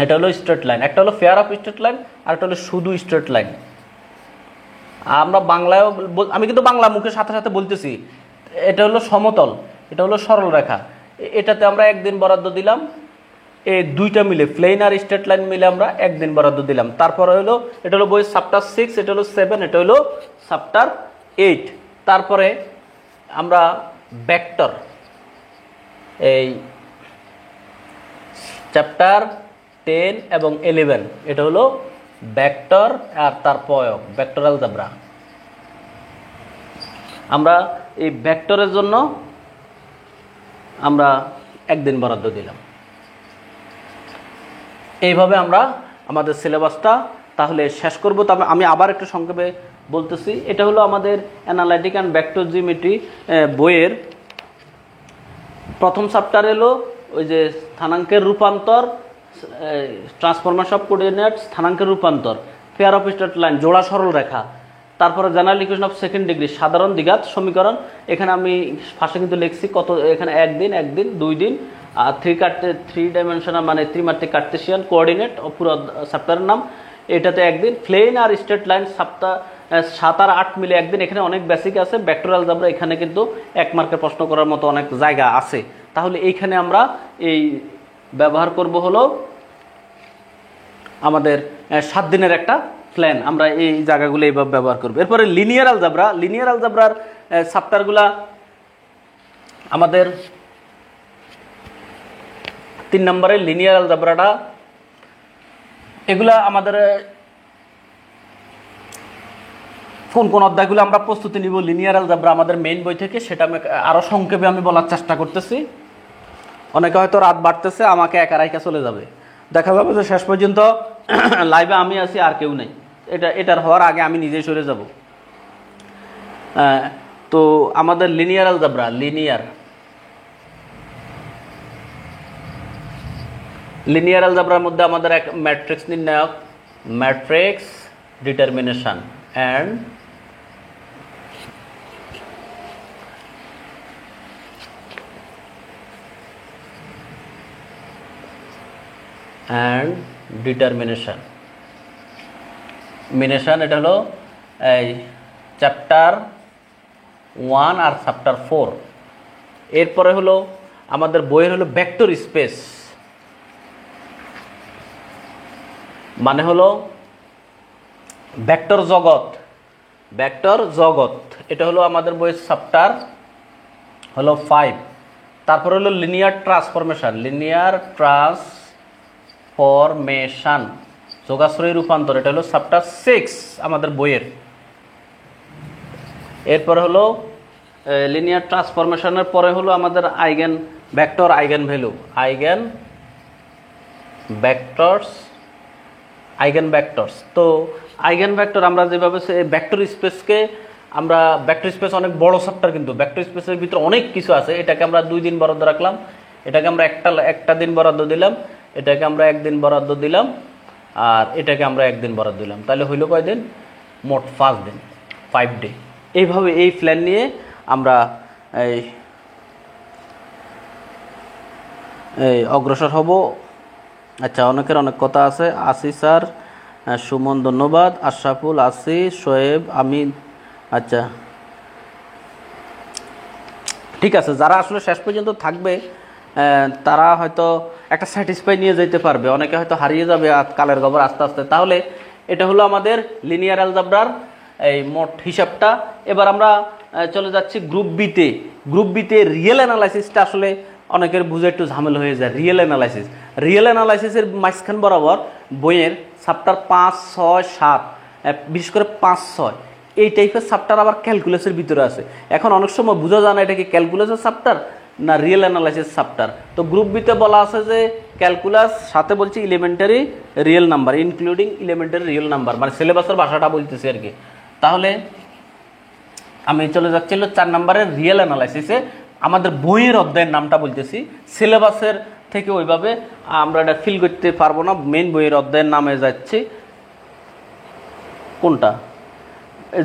এটা হলো স্ট্রেট লাইন, একটা হলো পেয়ার অফ স্ট্রেট লাইন আর একটা হলো শুধু স্ট্রেট লাইন। আমরা বাংলায়, আমি কিন্তু বাংলা মুখের সাথে সাথে বলতেছি, এটা হলো সমতল, এটা হলো সরল রেখা। এটাতে আমরা 1 দিন বরাদ্দ দিলাম। এই 2টা মিলে, প্লেন আর স্ট্রেট লাইন মিলে আমরা 1 দিন বরাদ্দ দিলাম। তারপরে হলো এটা হলো বই চ্যাপ্টার 6, এটা হলো 7, এটা হলো চ্যাপ্টার 8। তারপরে আমরা ভেক্টর, এই চ্যাপ্টার 10 এবং 11, এটা হলো ভেক্টর আর তার প্রয়োগ, ভেক্টর অ্যালজেব্রা। আমরা এই ভেক্টরের জন্য আমরা 1 দিন বরাদ্দ দিলাম। এইভাবে আমরা আমাদের সিলেবাসটা তাহলে শেষ করব। তবে আমি আবার একটু সংক্ষেপে বলতেছি, এটা হলো আমাদের অ্যানালাইটিক অ্যান্ড ভেক্টর জিওমেট্রি বইয়ের প্রথম চ্যাপ্টার এলো ওই যে স্থানাঙ্কের রূপান্তর, ট্রান্সফরমেশন অফ কোঅর্ডিনেট, স্থানাঙ্কের রূপান্তর, পেয়ার অফ স্ট্রেট লাইন, জোড়া সরল রেখা, তারপরে general equation of second degree, সাধারণ দ্বিঘাত সমীকরণ। এখানে আমি ফার্স্টে কিন্তু লিখছি কত, এখানে একদিন 2 দিন, আর 3 ডাইমেনশনাল মানে ত্রিমাত্রিক কার্টেসিয়ান কোঅর্ডিনেট পুরো চ্যাপ্টারের নাম। এটাতে একদিন প্লেন আর স্ট্রেট লাইন 7 আর 8 মিলে একদিন। এখানে অনেক বেসিক আছে, ভেক্টর অ্যালজেব্রা এখানে কিন্তু 1 মার্কের প্রশ্ন করার মতো অনেক জায়গা আছে। তাহলে এইখানে আমরা এই ব্যবহার করব হলো আমাদের 7 দিনের একটা প্ল্যান, আমরা এই জায়গাগুলো এইভাবে ব্যবহার করব। এরপরে লিনিয়ার অ্যালজেব্রা, লিনিয়ার অ্যালজেব্রার চ্যাপ্টারগুলা আমাদের 3 নম্বরের লিনিয়ার অ্যালজেব্রাটা, এগুলা আমাদের কোন অধ্যায়গুলো আমরা প্রস্তুতি নিব লিনিয়ার অ্যালজেব্রা আমাদের মেইন বই থেকে, সেটা আমি আরও সংক্ষেপে আমি বলার চেষ্টা করতেছি। অনেকে হয়তো রাত বাড়তেছে, আমাকে একা রাইকা চলে যাবে, দেখা যাবে যে শেষ পর্যন্ত লাইভে আমি আছি আর কেউ নেই। এটার হওয়ার আগে আমি নিজেই সরে যাব। তো আমাদের লিনিয়ার অ্যালজেব্রা, লিনিয়ার অ্যালজেব্রার মধ্যে আমাদের এক ম্যাট্রিক্স নির্ণায়ক, ম্যাট্রিক্স ডিটারমিনেশন অ্যান্ড ডিটারমিনেশন। এটা হলো এই চ্যাপ্টার 1 আর চ্যাপ্টার 4। এরপরে হলো আমাদের বইয়ের হলো ভেক্টর স্পেস, মানে হলো ভেক্টর জগৎ, এটা হলো আমাদের বইয়ের চ্যাপ্টার হলো 5। তারপর হলো লিনিয়ার ট্রান্সফরমেশন, যোগাশ্রয়ী রূপান্তর, এটা হলো চ্যাপ্টার 6 আমাদের বইয়ের। এরপর হলো লিনিয়ার ট্রান্সফরমেশনের পরে হলো আমাদের eigen vector, eigen value, eigen vectors. তো আইগেন ভেক্টর আমরা যেভাবে ভেক্টর স্পেসকে আমরা, ভেক্টর স্পেস অনেক বড় চ্যাপ্টার, কিন্তু ভেক্টর স্পেসের ভিতরে অনেক কিছু আছে। এটাকে আমরা 2 দিন বরাদ্দ রাখলাম, এটাকে আমরা একটা দিন বরাদ্দ দিলাম, এটাকে আমরা 1 দিন বরাদ্দ দিলাম, আর এটাকে আমরা 1 দিন বরাদ্দ দিলাম। তাহলে হইল কয় দিন? মোট 5 দিন, 5 ডে। এইভাবে এই প্ল্যান নিয়ে আমরা এই অগ্রসর হব। আচ্ছা, অনেকের অনেক কথা আছে। আসি স্যার, সুমন ধন্যবাদ, আশরাফুল, আসি, শোয়েব, আমিন। আচ্ছা ঠিক আছে, যারা আসলে শেষ পর্যন্ত থাকবে তারা হয়তো একটা স্যাটিসফাই নিয়ে যেতে পারবে, অনেকে হয়তো হারিয়ে যাবে কালের খবর আস্তে আস্তে। তাহলে এটা হলো আমাদের লিনিয়ার অ্যালজেব্রার এই মোট হিসাবটা। এবার আমরা চলে যাচ্ছি গ্রুপ বিতে। রিয়েল অ্যানালাইসিসটা আসলে অনেকের বুঝে একটু ঝামেলা হয়ে যায়। রিয়েল অ্যানালাইসিসের মাঝখান বরাবর বইয়ের চ্যাপ্টার 5, 6, 7, বিশেষ করে 5, 6 এই টাইপের চ্যাপ্টার আবার ক্যালকুলাসের ভিতরে আছে। এখন অনেক সময় বোঝা যায় না এটা কি ক্যালকুলাসের চ্যাপ্টার না রিয়েল অ্যানালাইসিস চ্যাপ্টার। তো গ্রুপ বিতে বলা আছে যে ক্যালকুলাস, সাথে বলছি elementary real number, including elementary real number, মানে সিলেবাসের ভাষাটা বলতেছি আর কি। তাহলে আমি চলে যাচ্ছিল 4 নম্বরের রিয়েল অ্যানালাইসিসে। আমাদের বইয়ের অধ্যায়ের নামটা বলতেছি, সিলেবাসের থেকে ওইভাবে আমরা এটা ফিল করতে পারবো না। মেন বইয়ের অধ্যায়ের নামে যাচ্ছি। কোনটা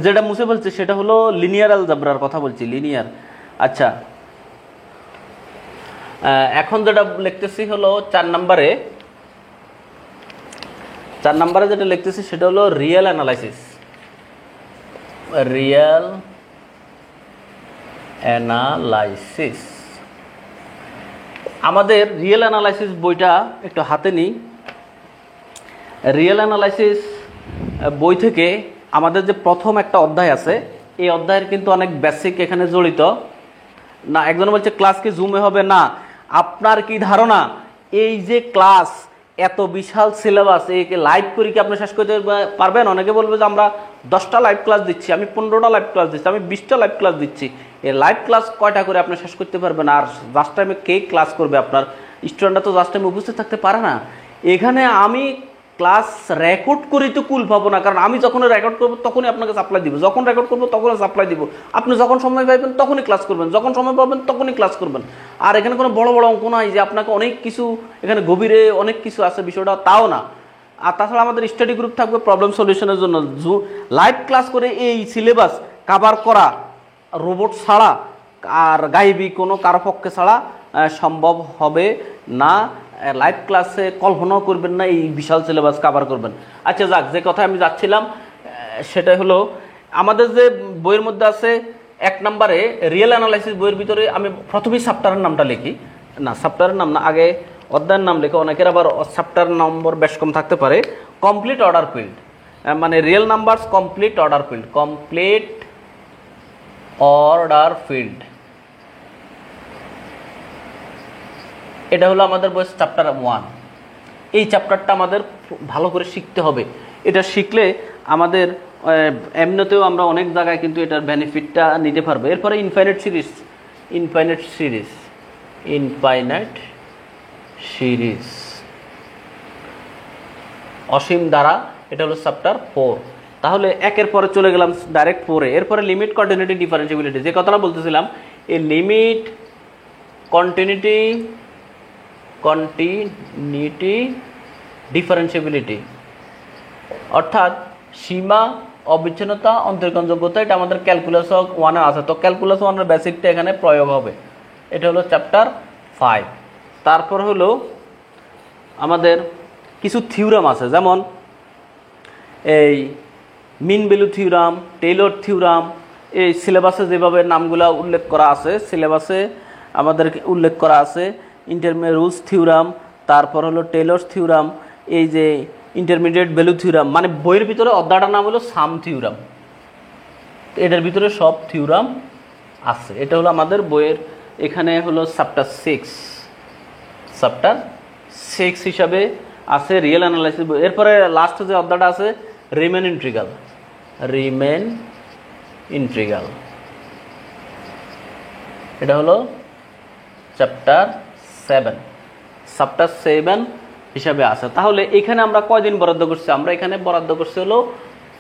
যেটা মুছে বলছি সেটা হলো লিনিয়ার অ্যালজেব্রার কথা বলছি, লিনিয়ার। আচ্ছা, এখন যেটা লিখতেছি হলো 4 নম্বরে যেটা লিখতেছি সেটা হলো রিয়েল অ্যানালাইসিস। আমাদের রিয়েল অ্যানালাইসিস বইটা একটু হাতে নিই। রিয়েল অ্যানালাইসিস বই থেকে আমাদের যে প্রথম একটা অধ্যায় আছে, এই অধ্যায়ের কিন্তু অনেক বেসিক এখানে জড়িত না। একজন বলছে ক্লাস কি জুমে হবে? না। আপনার কি ধারণা এই যে ক্লাস, এত বিশাল সিলেবাস, এই লাইভ করে কি আপনি শেষ করতে পারবেন? অনেকে বলবে যে আমরা 10টা লাইভ ক্লাস দিচ্ছি, আমি 15টা লাইভ ক্লাস দিচ্ছি, আমি 20টা লাইভ ক্লাস দিচ্ছি। এই লাইভ ক্লাস কয়টা করে আপনি শেষ করতে পারবেন? আর জাস্ট টাইমে কে ক্লাস করবে? আপনার স্টুডেন্টরা তো জাস্ট টাইমে উপস্থিত থাকতে পারে না। এখানে আমি ক্লাস রেকর্ড করেই তো কুল পাবো না, কারণ আমি যখন রেকর্ড করবো তখনই আপনাকে সাপ্লাই দিব, যখন রেকর্ড করবো তখনই সাপ্লাই দিব। আপনি যখন সময় পাইবেন তখনই ক্লাস করবেন, যখন সময় পাবেন তখনই ক্লাস করবেন। আর এখানে কোনো বড় বড় অঙ্ক নাই যে আপনাকে অনেক কিছু, এখানে গভীরে অনেক কিছু আছে বিষয়টা, তাও না। আর তাছাড়া আমাদের স্টাডি গ্রুপ থাকবে প্রবলেম সলিউশনের জন্য। লাইভ ক্লাস করে এই সিলেবাস কাভার করা রোবট ছাড়া আর গাইবি কোনো কারো পক্ষে ছাড়া সম্ভব হবে না। লাইভ ক্লাসে কল্পনাও করবেন না এই বিশাল সিলেবাস কাভার করবেন। আচ্ছা যাক, যে কথা আমি যাচ্ছিলাম সেটা হলো আমাদের যে বইয়ের মধ্যে আছে 1 নম্বরে রিয়েল অ্যানালাইসিস বইয়ের ভিতরে আমি প্রথমেই চ্যাপ্টারের নামটা লিখি, না চ্যাপ্টারের নাম না, আগে অধ্যায়ের নাম লেখে, অনেকের আবার চ্যাপ্টার নম্বর বেশ কম থাকতে পারে। কমপ্লিট অর্ডার ফিল্ড, মানে real numbers complete order field, complete order field, এটা হলো আমাদের বইয়ের চ্যাপ্টার 1। এই চ্যাপ্টারটা আমাদের ভালো করে শিখতে হবে। এটা শিখলে আমাদের এমনিতেও আমরা অনেক জায়গায় কিন্তু এটার বেনিফিটটা নিতে পারবো। এরপরে infinite series, infinite series, infinite series, অসীম দ্বারা, এটা হলো চ্যাপ্টার 4। তাহলে একের পরে চলে গেলাম ডাইরেক্ট 4-এ। এরপরে লিমিট, কন্টিনিউটি, ডিফারেন্সিবিলিটি, যে কথাটা বলতেছিলাম, এই লিমিট, কন্টিনিউটি, ডিফারেন্সিবিলিটি, অর্থাৎ সীমা, অবিচ্ছিন্নতা, অন্তরীকরণযোগ্যতা, এটা আমাদের ক্যালকুলাস 1-এ আছে। তো ক্যালকুলাস 1-এর বেসিকটা এখানে প্রয়োগ হবে। এটা হলো চ্যাপ্টার 5। তারপর হলো আমাদের কিছু থিওরাম আছে, যেমন এই mean value theorem, Taylor theorem, এই সিলেবাসে যেভাবে নামগুলো উল্লেখ করা আছে, সিলেবাসে আমাদের উল্লেখ করা আছে। ইন্টারমিডিয়েট রুলস থিওরাম, তারপর হলো টেইলর থিওরাম, এই যে ইন্টারমিডিয়েট ভ্যালু থিওরাম, মানে বইয়ের ভিতরে অধ্যায়টার নাম হলো সাম থিওরাম। এটার ভিতরে সব থিওরাম আছে। এটা হলো আমাদের বইয়ের, এখানে হলো চ্যাপ্টার 6, চ্যাপ্টার 6 হিসাবে আছে রিয়েল অ্যানালাইসিস। এরপরে লাস্ট যে অধ্যায়টা আছে রিমেন ইন্টিগ্রাল, রিমেন ইন্টিগ্রাল, এটা হলো চ্যাপ্টার 7, চ্যাপ্টার 7 হিসাবে আছে। তাহলে এখানে আমরা কয়দিন বরাদ্দ করছি? আমরা এখানে বরাদ্দ করছি হলো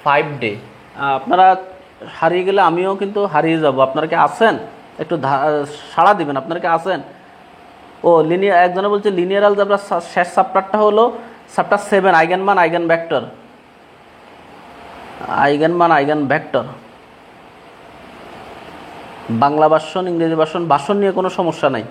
5 ডে। আপনারা হারিয়ে গেলে আমিও কিন্তু হারিয়ে যাব। আপনারা কি আছেন? একটু সাড়া দিবেন, আপনারা কি আছেন? ও লিনিয়ার, একজনে বলছে লিনিয়ার অলজেব্রা শেষ চ্যাপ্টারটা হলো চ্যাপ্টার 7, আইগেনমান, আইগেন ভেক্টর, আইগেনমান, আইগেন ভেক্টর, বাংলা ভাষণ, ইংরেজি ভাষণ, ভাষণ নিয়ে কোনো সমস্যা নাই,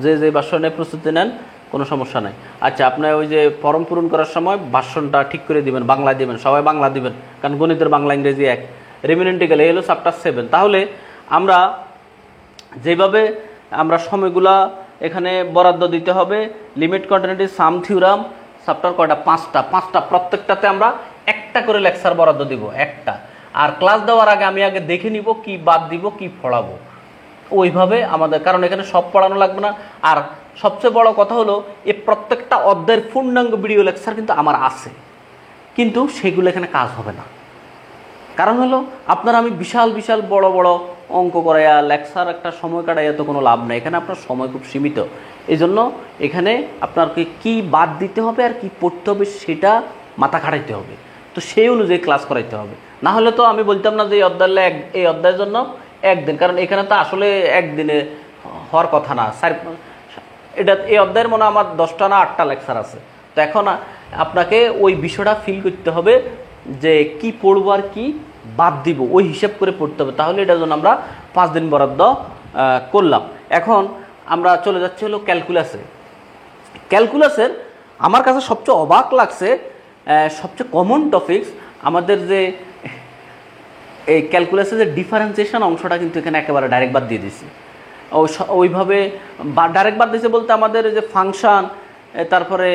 যে যে ভাষণে প্রস্তুতি নেন কোনো সমস্যা নাই। আচ্ছা, আপনি ওই যে ফর্ম পূরণ করার সময় ভাষণটা ঠিক করে দিবেন, বাংলা দিবেন, সবাই বাংলা দিবেন, কারণ গণিতের বাংলা ইংরেজি এক। রিমেন ইন্টিগ্রাল, এই হলো চ্যাপ্টার 7। তাহলে আমরা যেভাবে আমরা সময়গুলা এখানে বরাদ্দ দিতে হবে, লিমিট, কন্টিনিউটি, সাম থিওরাম, চ্যাপ্টার কয়টা? 5টা। প্রত্যেকটাতে আমরা একটা করে লেকচার বরাদ্দ দিব, একটা। আর ক্লাস দেওয়ার আগে আমি আগে দেখে নিব কি বাদ দিব, কি পড়াবো, ওইভাবে আমাদের, কারণ এখানে সব পড়ানো লাগবে না। আর সবচেয়ে বড় কথা হলো এই প্রত্যেকটা অধ্যায়ের পূর্ণাঙ্গ ভিডিও লেকচার কিন্তু আমার আছে, কিন্তু সেগুলো এখানে কাজ হবে না। কারণ হলো আপনার আমি বিশাল বিশাল বড় বড় অঙ্ক করাইয়া লেকচার একটা সময় কাটাইয়া তো কোনো লাভ নেই। এখানে আপনার সময় খুব সীমিত। এই জন্য এখানে আপনাকে কি বাদ দিতে হবে আর কি পড়তে হবে সেটা মাথা খাটাইতে হবে, তো সেই অনুযায়ী ক্লাস করাইতে হবে। না হলে তো আমি বলতাম না যে এই অধ্যায়ের জন্য একদিন, কারণ এখানে তো আসলে একদিনে হওয়ার কথা না। এটা এই অধ্যায়ের মনে আমার 10টা না 8টা লেকচার আছে। তো এখন আপনাকে ওই বিষয়টা ফিল করতে হবে যে কি পড়বো আর কি বাদ দিব, ওই হিসাব করে পড়তে হবে। তাহলে এটার জন্য আমরা 5 দিন বরাদ্দ করলাম। এখন আমরা চলে যাচ্ছি হলো ক্যালকুলাসে। ক্যালকুলাসের আমার কাছে সবচেয়ে অবাক লাগছে, সবচেয়ে কমন টপিকস আমাদের যে এই ক্যালকুলাসের যে ডিফারেন্সিয়েশন অংশটা কিন্তু এখানে একেবারে ডাইরেক্ট বাদ দিয়ে দিয়েছি। ওইভাবে ডাইরেক্ট বাদ দিয়েছে বলতে আমাদের যে ফাংশন, তারপরে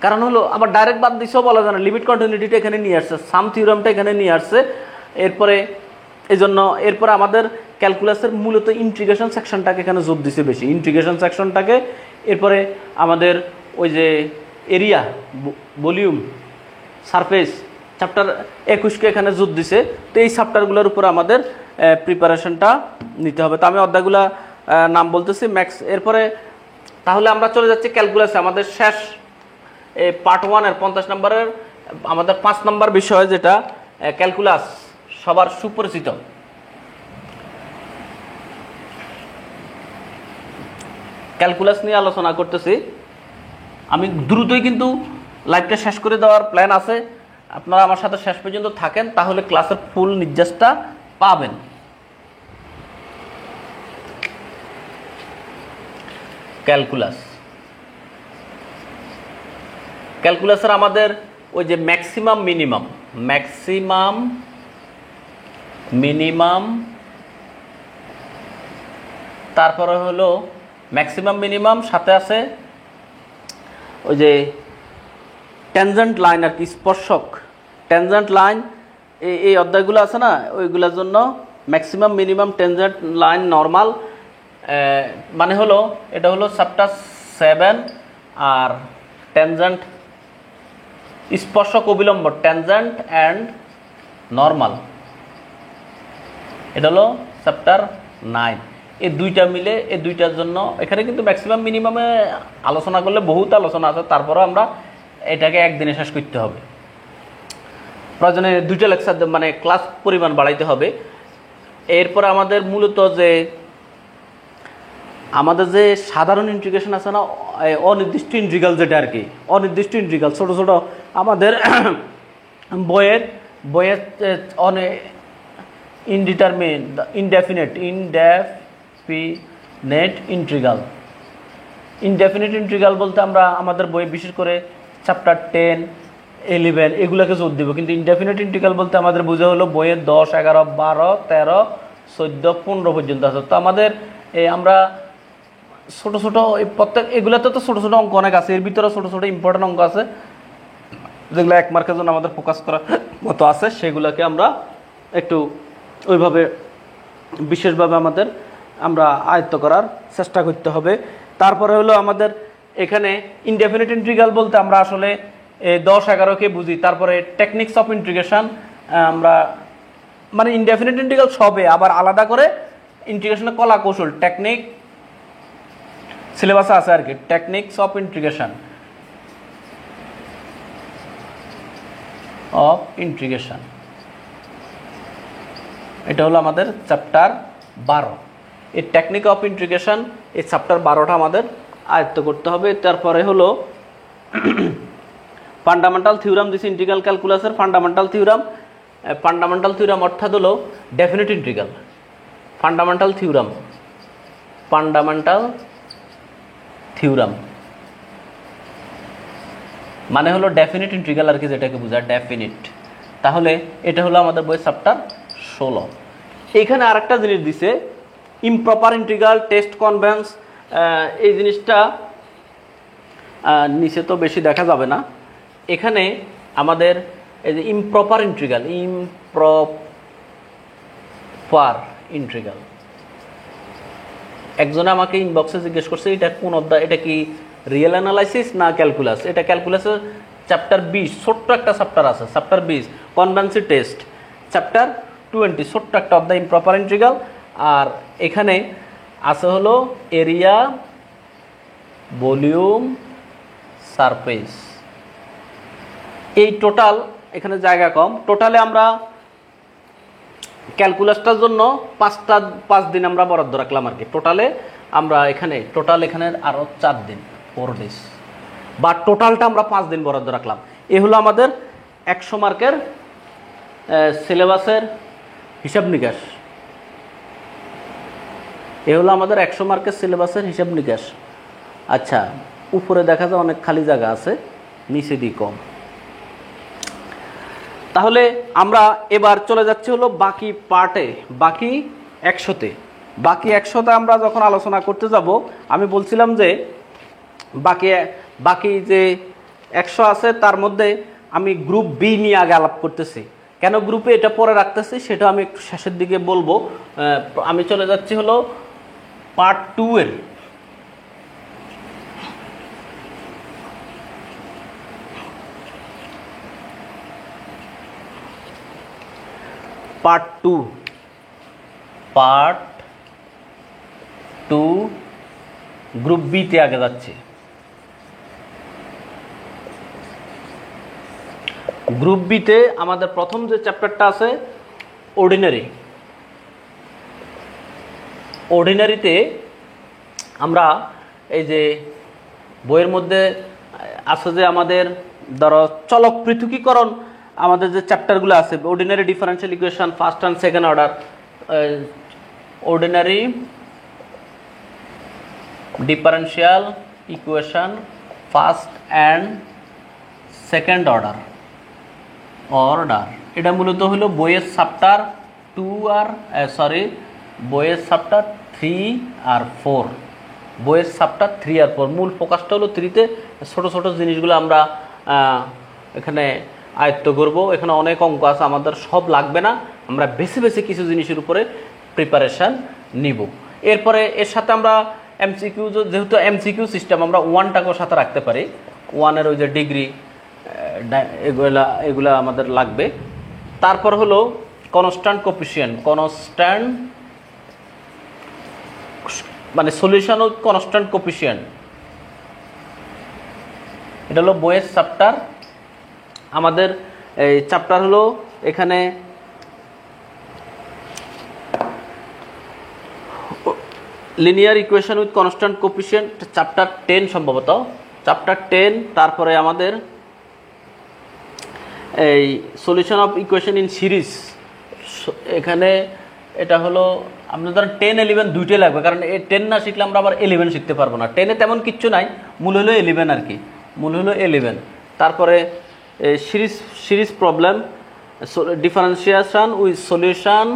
কারণ হলো আবার ডাইরেক্ট বাদ দিয়েছেও বলা যায় না, লিমিট, কন্টিনিউটিটা এখানে নিয়ে আসছে, সাম থিওরামটা এখানে নিয়ে আসছে। এরপরে এই জন্য এরপরে আমাদের ক্যালকুলাসের মূলত ইন্টিগ্রেশন সেকশনটাকে এখানে জোর দিছে বেশি, ইন্টিগ্রেশন সেকশনটাকে। এরপরে আমাদের ওই যে এরিয়া, ভলিউম, সারফেস, চ্যাপ্টার 21কে এখানে জোর দিছে। তো এই চ্যাপ্টারগুলোর উপর আমাদের প্রিপারেশনটা নিতে হবে। তো আমি অধ্যায়গুলা নাম বলতেছি ম্যাক্স। এরপরে তাহলে আমরা চলে যাচ্ছি ক্যালকুলাসে, আমাদের শেষ পার্ট 1-এর 50 নম্বরের আমাদের 5 নম্বর বিষয় যেটা ক্যালকুলাস, সবার সুপরিচিত। ক্যালকুলাস নিয়ে আলোচনা করতেছি। আমি দ্রুতই কিন্তু লাইভটা শেষ করে দেওয়ার প্ল্যান আছে। আপনারা আমার সাথে শেষ পর্যন্ত থাকেন, তাহলে ক্লাসের ফুল নির্যাসটা পাবেন। ক্যালকুলাসের আমাদের ওই যে মিনিমাম, তারপরে হলো ম্যাক্সিমাম, সাথে আছে ওই যে ট্যানজেন্ট লাইন আর কি, স্পর্শক ট্যানজেন্ট লাইন, এই অধ্যায়গুলো আছে না, ওইগুলোর জন্য maximum, minimum, tangent line, normal, মানে হলো এটা হলো চ্যাপ্টার 7। আর ট্যানজেন্ট, স্পর্শক অবিলম্ব, ট্যানজেন্ট অ্যান্ড নর্মাল, এটা হলো চ্যাপ্টার 9। এই দুইটা মিলে, এই দুইটার জন্য এখানে কিন্তু ম্যাক্সিমাম মিনিমামে আলোচনা করলে বহুত আলোচনা আছে, তারপরেও আমরা এটাকে একদিনে শেষ করতে হবে। প্রয়োজনে 2টা লেকচার মানে ক্লাস পরিমাণ বাড়াইতে হবে। এরপর আমাদের মূলত যে সাধারণ ইন্টিগ্রেশন আছে না, অনির্দিষ্ট ইন্টিগ্রাল, যেটা আর কি অনির্দিষ্ট ইন্টিগ্রাল, ছোট ছোট আমাদের বইয়ের ইনডেফিনেট ইন্টিগ্রাল বলতে আমরা আমাদের বইয়ে বিশেষ করে চ্যাপ্টার 10, 11 এগুলোকে জোর দিব, কিন্তু ইনডেফিনেট ইন্টিগ্রাল বলতে আমাদের বোঝা হলো বইয়ের 10, 11, 12, 13, 14, 15 পর্যন্ত আছে। তো আমাদের আমরা ছোট ছোট প্রত্যেক এগুলোতে তো ছোট ছোট অঙ্ক অনেক আছে, এর ভিতরে ছোট ছোট ইম্পর্টেন্ট অঙ্ক আছে যেগুলো 1 মার্কের জন্য আমাদের ফোকাস করার মতো আছে, সেগুলোকে আমরা একটু ওইভাবে বিশেষভাবে আমরা আয়ত্ত করার চেষ্টা করতে হবে। তারপরে হলো আমাদের এখানে ইনডেফিনিট ইন্টিগ্রাল বলতে আমরা আসলে 10, 11কে বুঝি। তারপরে টেকনিক্স অফ ইন্টিগ্রেশন, আমরা মানে ইনডেফিনিট ইন্টিগ্রাল সবে, আবার আলাদা করে ইন্টিগ্রেশনের কলা কৌশল, টেকনিক সিলেবাসে আছে আর কি, টেকনিক্স অফ ইন্টিগ্রেশন এটা হলো আমাদের চ্যাপ্টার 12। এই টেকনিক অফ ইন্টিগ্রেশন, এই চ্যাপ্টার 12টা আমাদের আয়ত্ত করতে হবে। তারপরে হলো ফান্ডামেন্টাল থিওরাম, দিস ইন্টিগ্রাল ক্যালকুলাসের ফান্ডামেন্টাল থিওরাম অর্থাৎ হলো ডেফিনিট ইন্টিগ্রাল। ফান্ডামেন্টাল থিওরাম মানে হলো ডেফিনিট ইন্টিগ্রাল আর কি, যেটাকে বোঝায় ডেফিনিট। তাহলে এটা হলো আমাদের বই চ্যাপ্টার 16। এইখানে আরেকটা জিনিস দিছে, ইমপ্রপার ইন্টিগ্রাল, টেস্ট কনভেন্স। এই জিনিসটা নিচে তো বেশি দেখা যাবে না। এখানে আমাদের এই যে ইমপ্রপার ইন্টিগ্রাল, একজনে আমাকে ইনবক্সে জিজ্ঞেস করছে এটা কোন অধ্যায়, এটা কি রিয়েল অ্যানালাইসিস না ক্যালকুলাস? এটা ক্যালকুলাসের চ্যাপ্টার 20, ছোট্ট একটা চ্যাপ্টার আছে, চ্যাপ্টার 20 কনভেন্সি টেস্ট, চ্যাপ্টার 20 ছোট্ট একটা অধ্যায় ইমপ্রপার ইন্টিগ্রাল। আর এখানে আছে হলো এরিয়া, ভলিউম, সারফেস। এই টোটাল, এখানে জায়গা কম, টোটালে আমরা ক্যালকুলাসটার জন্য 5 দিন আমরা বরাদ্দ রাখলাম আর কি। টোটালে আমরা এখানে আরও 4 দিন, 4 ডেজ, বা টোটালটা আমরা 5 দিন বরাদ্দ রাখলাম। এ হলো আমাদের 100 মার্কের সিলেবাসের হিসাব নিকাশ। এ হলো আমাদের 100 মার্কের সিলেবাসের হিসাব নিকাশ। আচ্ছা, উপরে দেখা যায় অনেক খালি জায়গা আছে, নিচে দিয়ে কম। তাহলে আমরা এবার চলে যাচ্ছি হলো বাকি পার্টে, বাকি 100তে। বাকি 100তে আমরা যখন আলোচনা করতে যাব, আমি বলছিলাম যে বাকি যে 100 আছে তার মধ্যে আমি গ্রুপ বি নিয়ে আগে আলাপ করতেছি। কেন গ্রুপে এটা পরে রাখতেছি সেটা আমি একটু শেষের দিকে বলবো। আমি চলে যাচ্ছি হলো পার্ট 2 এর। পার্ট 2 গ্রুপ বিতে আগে যাচ্ছে। গ্রুপ বিতে আমাদের প্রথম যে চ্যাপ্টারটা আছে অর্ডিনারিতে আমরা এই যে বইয়ের মধ্যে আছে যে আমাদের ধরো চলক পৃথকীকরণ, আমাদের যে চ্যাপ্টারগুলো আছে ordinary differential equation first and second order, ordinary differential equation first and second order, এটা মূলত হলো বইয়ের চ্যাপ্টার 2 আর বইয়ের চ্যাপ্টার 3 আর 4, বইয়ের চ্যাপ্টার 3 আর 4। মূল ফোকাসটা হলো 3তে, ছোট ছোট জিনিসগুলো আমরা এখানে আয়ত্ত করব। এখানে অনেক অঙ্ক আছে, আমাদের সব লাগবে না, আমরা বেছে বেছে কিছু জিনিসের উপরে প্রিপারেশান নিব। এরপরে এর সাথে আমরা এমসিকিউ, যেহেতু এমসিকিউ সিস্টেম, আমরা 1টাকেও সাথে রাখতে পারি। 1-এর ওই যে ডিগ্রি এগুলা আমাদের লাগবে। তারপর হলো কনস্ট্যান্ট কোফিশিয়েন্ট, মানে সলিউশন উইথ কনস্ট্যান্ট কোফিশিয়েন্ট, এটা হলো বইয়ের চ্যাপ্টার। আমাদের এই চ্যাপ্টার হলো এখানে linear equation with constant coefficient, chapter 10 সম্ভবত, চ্যাপ্টার 10। তারপরে আমাদের এই solution of equation in series, এখানে এটা হলো আপনার ধরেন 10, 11 দুইটাই লাগবে, কারণ এই 10 না শিখলে আমরা আবার 11 শিখতে পারবো না। 10-এ তেমন কিচ্ছু নাই, মূল হলো 11 আর কি, মূল হলো 11। তারপরে series problem, differentiation with solution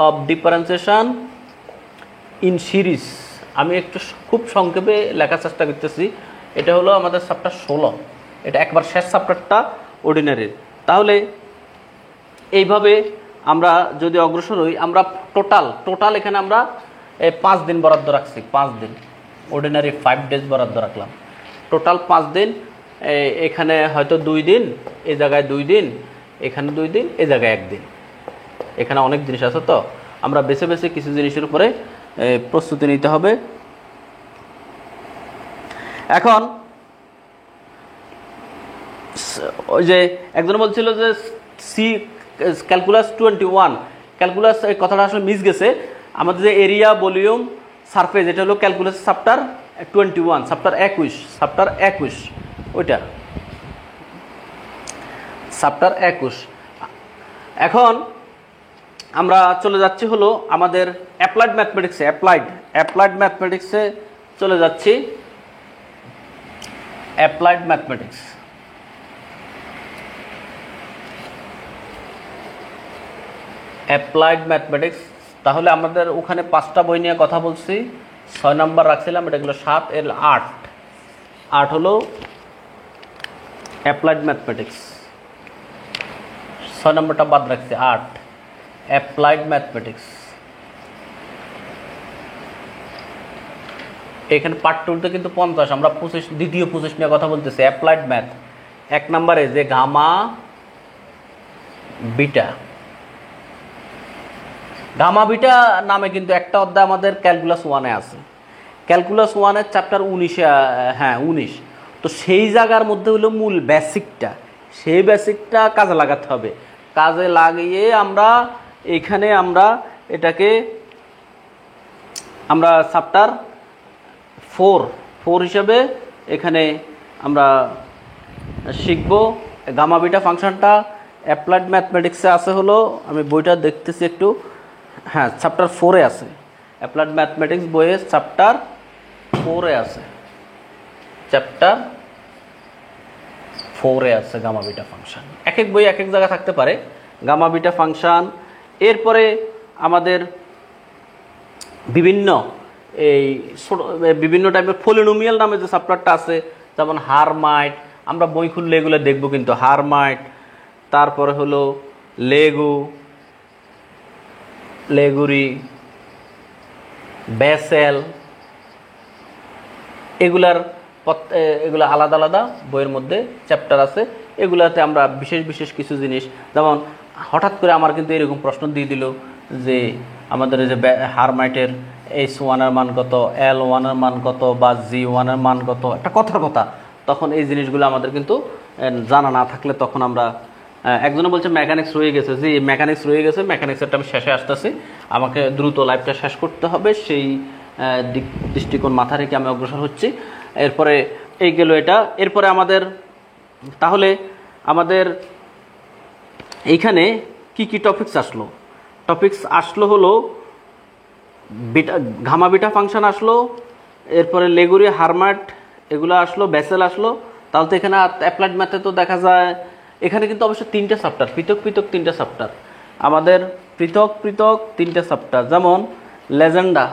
of differentiation in series, আমি একটু খুব সংক্ষেপে লেখার চেষ্টা করতেছি। এটা হলো আমাদের চ্যাপ্টার 16, এটা একবার শেষ চ্যাপ্টারটা অর্ডিনারির। তাহলে এইভাবে আমরা যদি অগ্রসর হই, আমরা টোটাল এখানে আমরা 5 দিন বরাদ্দ রাখছি, 5 দিন, অর্ডিনারি 5 ডেজ বরাদ্দ রাখলাম, টোটাল 5 দিন। এখানে হয়তো 2 দিন, এই জায়গায় 2 দিন, এখানে 2 দিন, এই জায়গায় 1 দিন, এখানে অনেক জিনিস আছে, তো আমরা বেছে বেছে কিছু জিনিসের উপরে প্রস্তুতি নিতে হবে। এখন ওই যে একজন বলছিল যে ক্যালকুলাস 21, ক্যালকুলাস এই কথাটা আসলে মিস গেছে। আমাদের যে এরিয়া, ভলিউম, সারফেস, এটা হলো ক্যালকুলাস চ্যাপ্টার 21, চ্যাপ্টার 21, ওইটা চ্যাপ্টার 21। এখন আমরা চলে যাচ্ছি হলো আমাদের অ্যাপ্লাইড ম্যাথমেটিক্সে চলে যাচ্ছি। অ্যাপ্লাইড ম্যাথমেটিক্স, তাহলে আমাদের ওখানে 5টা বই নিয়ে কথা বলছি, 6 নাম্বার রাখছিলাম, এটা হলো 7, এর 8 হলো অ্যাপ্লাইড ম্যাথমেটিক্স, 6 নম্বরটা বাদ রাখছি, 8 অ্যাপ্লাইড ম্যাথমেটিক্স। এখানে পার্ট 2তে কিন্তু 50, আমরা দ্বিতীয় 25 নিয়ে কথা বলতেছি। অ্যাপ্লাইড ম্যাথ 1 নম্বরে যে গামা বিটা নামে কিন্তু একটা অধ্যায় আমাদের ক্যালকুলাস 1-এ আছে। ক্যালকুলাস 1-এর চ্যাপ্টার 19, তো সেই জায়গার মধ্যে হলো মূল বেসিকটা, সেই বেসিকটা কাজে লাগাতে হবে। কাজে লাগিয়ে আমরা এখানে এটাকে আমরা চ্যাপ্টার 4 হিসাবে এখানে আমরা শিখব। গামা বিটা ফাংশনটা অ্যাপ্লাইড ম্যাথমেটিক্সে আছে হলো, আমি বইটা দেখতেছি একটু, হ্যাঁ চ্যাপ্টার 4-এ আছে, অ্যাপ্লাইড ম্যাথমেটিক্স বইয়ের চ্যাপ্টার 4-এ আছে, চ্যাপ্টার 4-এ আছে গামা বিটা ফাংশন। এক এক বই এক এক জায়গায় থাকতে পারে গামা বিটা ফাংশন। এরপরে আমাদের বিভিন্ন টাইপের পলিনোমিয়াল নামে যে চ্যাপ্টারটা আছে, যেমন হারমাইট, আমরা বই খুললে এগুলো দেখব কিন্তু, হারমাইট, তারপরে হলো লেগুরি, বেসেল, এগুলা আলাদা আলাদা বইয়ের মধ্যে চ্যাপ্টার আছে। এগুলাতে আমরা বিশেষ কিছু জিনিস, যেমন হঠাৎ করে আমার কিন্তু এরকম প্রশ্ন দিয়ে দিল যে আমাদের এই যে হারমাইটের H1-এর মান কত, L1-এর মান কত, বা G1-এর মান কত, একটা কথা তখন এই জিনিসগুলো আমাদের কিন্তু জানা না থাকলে তখন আমরা একজনে বলছে মেকানিক্স রয়ে গেছে, যে মেকানিক্স রয়ে গেছে, মেকানিক্সেরটা আমি শেষে আসতেছি, আমাকে দ্রুত লাইফটা শেষ করতে হবে, সেই দৃষ্টিকোণ মাথা রেখে আমি অগ্রসর হচ্ছি। এরপরে এই গেল এটা। এরপরে আমাদের তাহলে আমাদের এইখানে কি কি টপিকস আসলো? টপিকস আসলো হলো বিটা, গামা বিটা ফাংশন আসলো, এরপরে লেগুরি, হারমাট এগুলো আসলো, বেসেল আসলো। তাহলে তো এখানে অ্যাপ্লাইড ম্যাথে তো দেখা যায় এখানে কিন্তু অবশ্য 3টে চ্যাপ্টার, পৃথক পৃথক 3টে চ্যাপ্টার, আমাদের পৃথক পৃথক 3টে চ্যাপ্টার। যেমন লেজেন্ডা,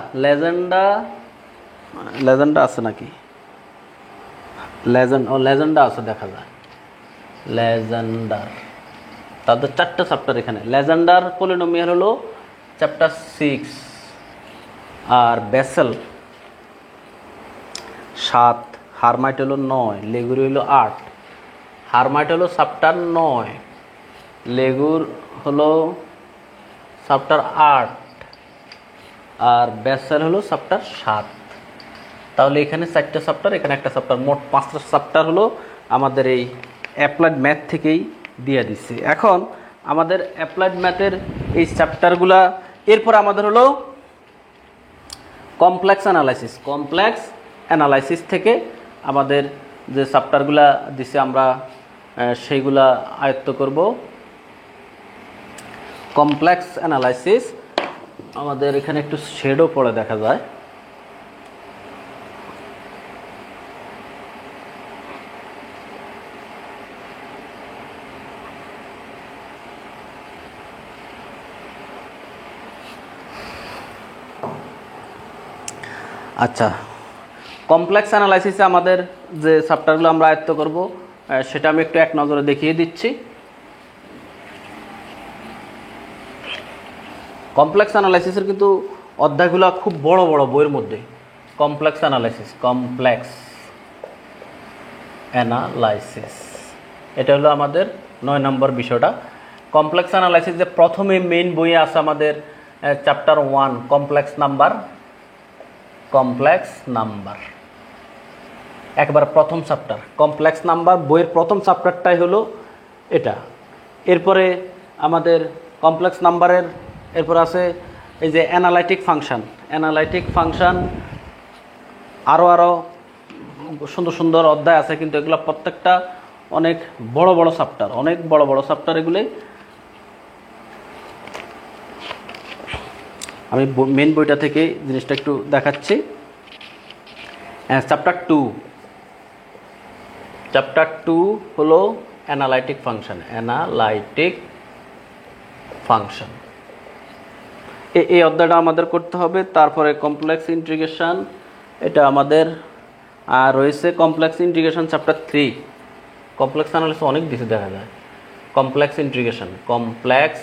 লেজেন্ডা আছে নাকি? লেজেন্ডা আছে দেখা যায়, লেজেন্ডার। তাদের 4টে চ্যাপ্টার এখানে। লেজেন্ডার পলিনোমিয়াল হলো চ্যাপ্টার 6, আর বেসেল 7, হারমাইট হলো 9, লেগুর হলো 8। হারমাইট হলো চ্যাপ্টার 9, লেগুর হলো চ্যাপ্টার 8, আর বেসেল হলো চ্যাপ্টার 7। তাহলে এখানে 4টে চ্যাপ্টার, এখানে একটা চ্যাপ্টার, মোট 5টা চ্যাপ্টার হলো আমাদের এই অ্যাপ্লাইড ম্যাথ থেকেই দিয়ে দিচ্ছে। এখন আমাদের অ্যাপ্লাইড ম্যাথের এই চ্যাপ্টারগুলা, এরপর আমাদের হলো কমপ্লেক্স অ্যানালাইসিস। কমপ্লেক্স অ্যানালাইসিস থেকে আমাদের যে চ্যাপ্টারগুলা দিছে আমরা সেইগুলা আয়ত্ত করব। কমপ্লেক্স অ্যানালাইসিস আমাদের এখানে একটু শেডও পড়ে দেখা যায়। আচ্ছা, কমপ্লেক্স অ্যানালাইসিসে আমাদের যে চ্যাপ্টারগুলো আমরা আয়ত্ত করব সেটা আমি একটু এক নজরে দেখিয়ে দিচ্ছি। কমপ্লেক্স অ্যানালাইসিসের কিন্তু অধ্যায়গুলো খুব বড় বড় বইয়ের মধ্যে। কমপ্লেক্স অ্যানালাইসিস, কমপ্লেক্স অ্যানালাইসিস, এটা হলো আমাদের 9 নম্বর বিষয়টা। কমপ্লেক্স অ্যানালাইসিস যে প্রথমে মেইন বইয়ে আছে আমাদের chapter 1 complex number, complex number একবার প্রথম চ্যাপ্টার। কমপ্লেক্স নাম্বার বইয়ের প্রথম চ্যাপ্টারটাই হলো এটা। এরপরে আমাদের কমপ্লেক্স নাম্বারের এরপর আছে এই যে অ্যানালাইটিক ফাংশন। অ্যানালাইটিক ফাংশন আরও সুন্দর সুন্দর অধ্যায় আছে, কিন্তু এগুলো প্রত্যেকটা অনেক বড় বড় চ্যাপ্টার, অনেক বড় বড় চ্যাপ্টার এগুলি। আমি মেন বইটা থেকে জিনিসটা একটু দেখাচ্ছি। চ্যাপ্টার 2, চ্যাপ্টার 2 হলো অ্যানালাইটিক ফাংশন। অ্যানালাইটিক ফাংশন এই অধ্যায়টা আমাদের করতে হবে। তারপরে কমপ্লেক্স ইন্টিগ্রেশন, এটা আমাদের রয়েছে। Complex integration chapter 3। Complex analysis অনেক কিছু দেখা যায়। Complex integration, complex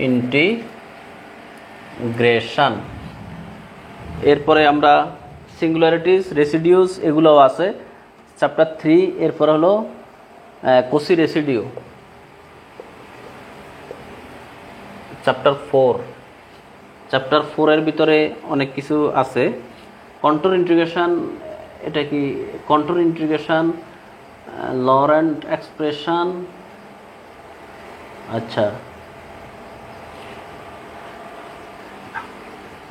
integration. এরপরে আমরা সিঙ্গুলারিটিস, রেসিডিউস এগুলোও আছে চ্যাপ্টার 3। এরপর হলো কোসি রেসিডিউ চ্যাপ্টার 4। চ্যাপ্টার 4 এর ভিতরে অনেক কিছু আছে। কন্ট্রোল ইন্টিগ্রেশন, এটা কি কন্ট্রোল ইন্টিগ্রেশন, লরেন্ট এক্সপ্রেশন, আচ্ছা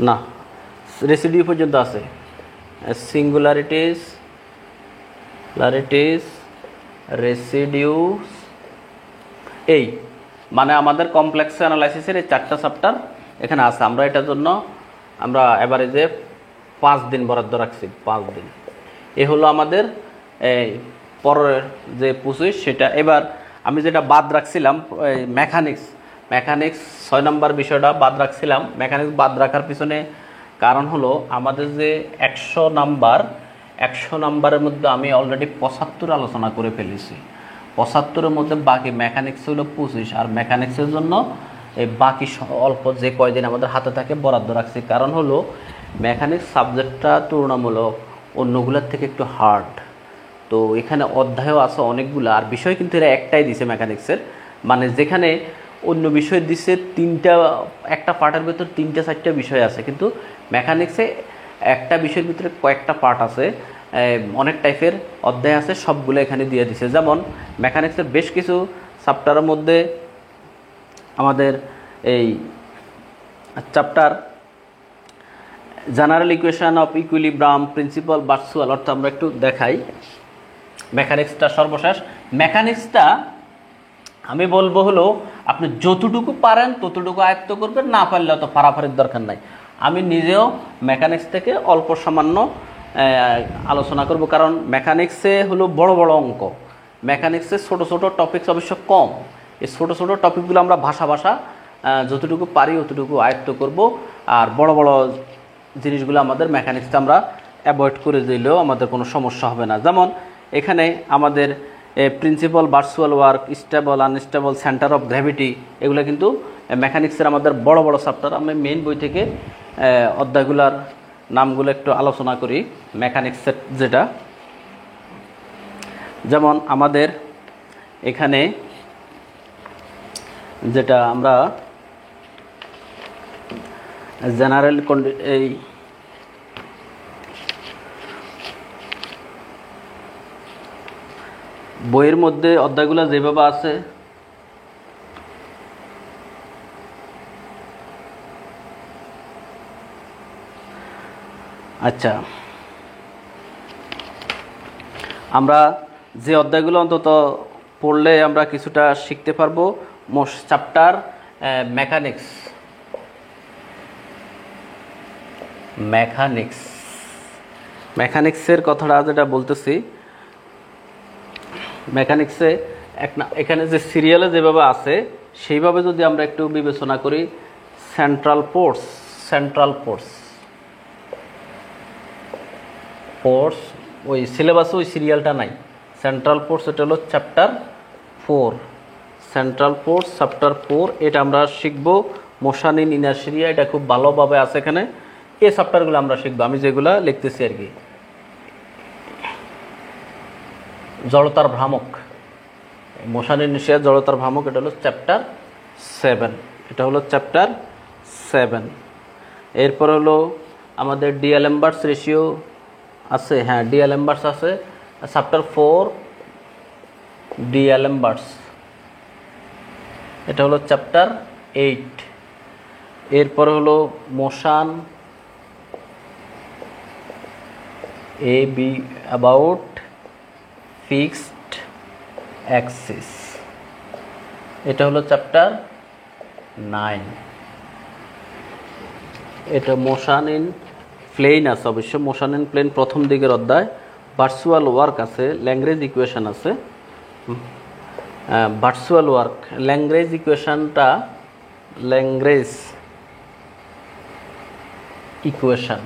না, রেসিডিউ পর্যন্ত আছে। সিঙ্গুলারিটিস, রেসিডিউস, এই মানে আমাদের কমপ্লেক্স অ্যানালাইসিসের এই 4টা চ্যাপ্টার এখানে আছে। আমরা এটার জন্য আমরা এভারেজে 5 দিন বরাদ্দ রাখছি, 5 দিন। এ হলো আমাদের এই পরের যে 25 সেটা। এবার আমি যেটা বাদ রাখছিলাম মেকানিক্স, 6 নম্বর বিষয়টা বাদ রাখছিলাম। মেকানিক্স বাদ রাখার পিছনে কারণ হলো আমাদের যে 100 নাম্বারের মধ্যে আমি অলরেডি 75 আলোচনা করে ফেলেছি। 75-এর মধ্যে বাকি মেকানিক্স হলো 25, আর মেকানিক্সের জন্য এই বাকি অল্প যে কয়দিন আমাদের হাতে থাকে বরাদ্দ রাখছি। কারণ হলো মেকানিক্স সাবজেক্টটা তুলনামূলক অন্যগুলোর থেকে একটু হার্ড, তো এখানে অধ্যায়ও আছে অনেকগুলো, আর বিষয় কিন্তু এরা একটাই দিছে মেকানিক্সের। মানে যেখানে অন্য বিষয় দিছে একটা পার্টের ভিতর 3-4টা বিষয় আছে, কিন্তু মেকানিক্সে একটা বিষয়ের ভিতরে কয়েকটা পার্ট আছে। অনেক টাইপের অধ্যায় আছে, সবগুলো এখানে দিয়ে দিছে। যেমন মেকানিক্সের বেশ কিছু চ্যাপ্টারের মধ্যে আমাদের এই chapter general equation of equilibrium, principal virtual, অর্থাৎ আমরা একটু দেখাই মেকানিক্সটা সর্বশেষ। মেকানিক্সটা আমি বলবো হলো আপনি যতটুকু পারেন ততটুকু আয়ত্ত করবেন, না পারলে অত পারাপারির দরকার নাই। আমি নিজেও মেকানিক্স থেকে অল্প সামান্য আলোচনা করব, কারণ মেকানিক্সে হলো বড় বড় অঙ্ক, মেকানিক্সে ছোট ছোট টপিকস অবশ্য কম। এই ছোট ছোট টপিকগুলো আমরা ভাষা যতটুকু পারি অতটুকু আয়ত্ত করব, আর বড় বড় জিনিসগুলো আমাদের মেকানিক্সটা আমরা অ্যাভয়েড করে দিলেও আমাদের কোনো সমস্যা হবে না। যেমন এখানে আমাদের principal virtual work, stable unstable, centre of gravity, এগুলো কিন্তু মেকানিক্সের আমাদের বড় বড় চ্যাপ্টার। আমি মেইন বই থেকে অধ্যায়গুলোর নামগুলো একটু আলোচনা করি। মেকানিক্সের যেটা, যেমন আমাদের এখানে যেটা আমরা জেনারেল এই বইয়ের মধ্যে অধ্যায়গুলো যেভাবে আছে আচ্ছা, আমরা যে অধ্যায়গুলো অন্তত পড়লে আমরা কিছুটা শিখতে পারবো। চ্যাপ্টার মেকানিক্সের কথাটা যেটা বলতেছি, মেকানিক্সে এখানে যে সিরিয়ালে যেভাবে আছে সেইভাবে যদি আমরা একটু বিবেচনা করি, সেন্ট্রাল ফোর্স ওই সিলেবাসে ওই সিরিয়ালটা নাই। সেন্ট্রাল ফোর্স এটা হলো চ্যাপ্টার 4, সেন্ট্রাল ফোর্স চ্যাপ্টার 4, এটা আমরা শিখব। মোশন ইন ইনার্শিয়া, এটা খুব ভালোভাবে আছে এখানে। এই চ্যাপ্টারগুলো আমরা শিখবো, আমি যেগুলো লিখতেছি আর কি। জড়তার ভ্রামক, মোশন ইন ইনার্শিয়া, জড়তার ভ্রামক, এটা হলো চ্যাপ্টার 7। এরপর হলো আমাদের ডিএলএমবার্টস রেশিও আছে, হ্যাঁ ডিএলএমবার্টস আছে, চ্যাপ্টার 4 ডিএলএমবার্টস, এটা হলো চ্যাপ্টার 8। এরপর হলো মোশন অ্যাবাউট ফিক্সড অ্যাক্সিস, এটা হলো চ্যাপ্টার 9। এটা মোশন ইন প্লেন আছে, অবশ্য মোশন ইন প্লেন প্রথম দিকের অধ্যায়। ভার্চুয়াল ওয়ার্ক আছে, ল্যাঙ্গুয়েজ ইকুয়েশন আছে। ভার্চুয়াল ওয়ার্ক, ল্যাঙ্গুয়েজ ইকুয়েশন,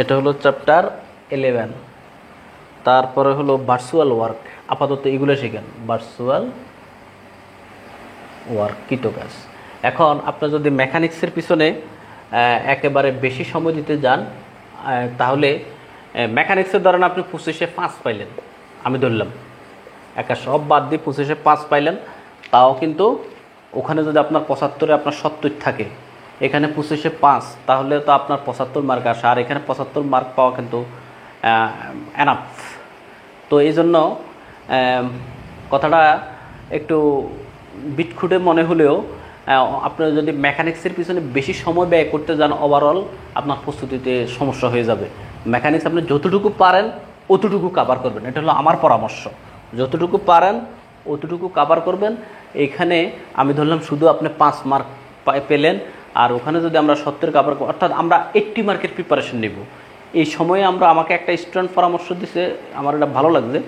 এটা হলো চ্যাপ্টার 11। তারপরে হলো ভার্চুয়াল ওয়ার্ক, আপাতত এগুলো শিখেন। ভার্চুয়াল ওয়ার্ক কৃতকাজ। এখন আপনার যদি মেকানিক্সের পিছনে একেবারে বেশি সময় দিতে যান, তাহলে মেকানিক্সের ধরেন আপনি 25-এ 5 পাইলেন, আমি ধরলাম একা সব বাদ দিয়ে 25-এ 5 পাইলেন, তাও কিন্তু ওখানে যদি আপনার 75-এ আপনার 70 থাকে, এখানে 25-এ 5, তাহলে তো আপনার 75 মার্ক আসে। আর এখানে 75 মার্ক পাওয়া কিন্তু এনাফ। তো এই জন্য কথাটা একটু বিটখুটে মনে হলেও আপনারা যদি মেকানিক্সের পিছনে বেশি সময় ব্যয় করতে যান, ওভারঅল আপনার প্রস্তুতিতে সমস্যা হয়ে যাবে। মেকানিক্স আপনি যতটুকু পারেন অতটুকু কাভার করবেন, এটা হলো আমার পরামর্শ। যতটুকু পারেন অতটুকু কাভার করবেন। এখানে আমি ধরলাম শুধু আপনি 5 মার্ক পেলেন, আর ওখানে যদি আমরা 70 কাভার, অর্থাৎ আমরা 80 মার্কের প্রিপারেশন নেব। এই সময়ে আমাকে একটা স্টুডেন্ট পরামর্শ দিছে, আমার এটা ভালো লাগছে,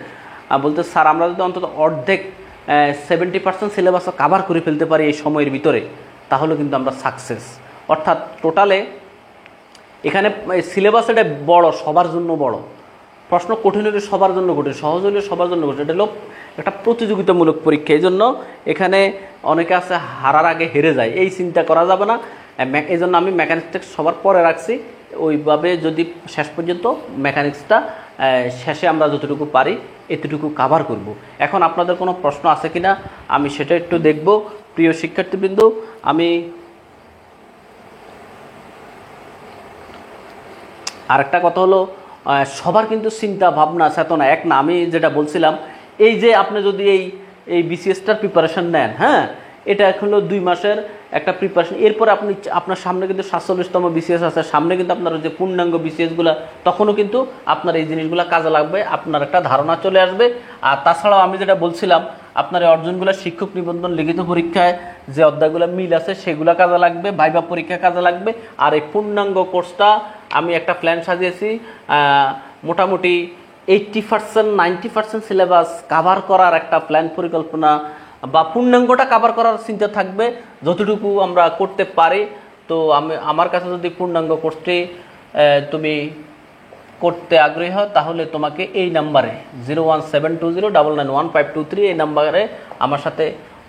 বলতে স্যার আমরা যদি অন্তত অর্ধেক 70% সিলেবাসও কাভার করে ফেলতে পারি এই সময়ের ভিতরে, তাহলে কিন্তু আমরা সাকসেস। অর্থাৎ টোটালে এখানে সিলেবাস এটা বড়, সবার জন্য বড়। প্রশ্ন কঠিন হলে সবার জন্য কঠিন, সহজ হলে সবার জন্য কঠিন। এটা হলো একটা প্রতিযোগিতামূলক পরীক্ষা। এই জন্য এখানে অনেকে আছে হারার আগে হেরে যায়, এই চিন্তা করা যাবে না। এই জন্য আমি মেকানিক্সটা সবার পরে রাখছি। ওইভাবে যদি শেষ পর্যন্ত মেকানিক্সটা শেষে আমরা যতটুকু পারি এতটুকু কাভার করব। এখন আপনাদের কোনো প্রশ্ন আছে কি না আমি সেটা একটু দেখব। প্রিয় শিক্ষার্থীবৃন্দ, আরেকটা কথা হলো সবার কিন্তু চিন্তা ভাবনা চেতনা এক না। আমি যেটা বলছিলাম, এই যে আপনি যদি এই বিসিএসটার প্রিপারেশন নেন, হ্যাঁ, এটা হলো 2 মাসের একটা প্রিপারেশন। এরপর আপনার সামনে কিন্তু 47তম বিসিএস আছে, সামনে কিন্তু আপনার যে পূর্ণাঙ্গ বিসিএসগুলো, তখনও কিন্তু আপনার এই জিনিসগুলো কাজে লাগবে, আপনার একটা ধারণা চলে আসবে। আর তাছাড়াও আমি যেটা বলছিলাম, আপনার এই অর্জনগুলো শিক্ষক নিবন্ধন লিখিত পরীক্ষায় যে অধ্যায়গুলো মিল আছে সেগুলো কাজে লাগবে, ভাইবা পরীক্ষা কাজে লাগবে। আর এই পূর্ণাঙ্গ কোর্সটা আমি একটা প্ল্যান সাজিয়েছি, মোটামুটি 80% 90% সিলেবাস কাভার করার একটা প্ল্যান পরিকল্পনা, বা পূর্ণাঙ্গটা কাভার করার চিন্তা থাকবে যতটুকু আমরা করতে পারি। তো আমার কাছে যদি পূর্ণাঙ্গ কোর্সটি তুমি করতে আগ্রহী হও, তাহলে তোমাকে এই নাম্বারে 01720991523 এই নাম্বারে আমার সাথে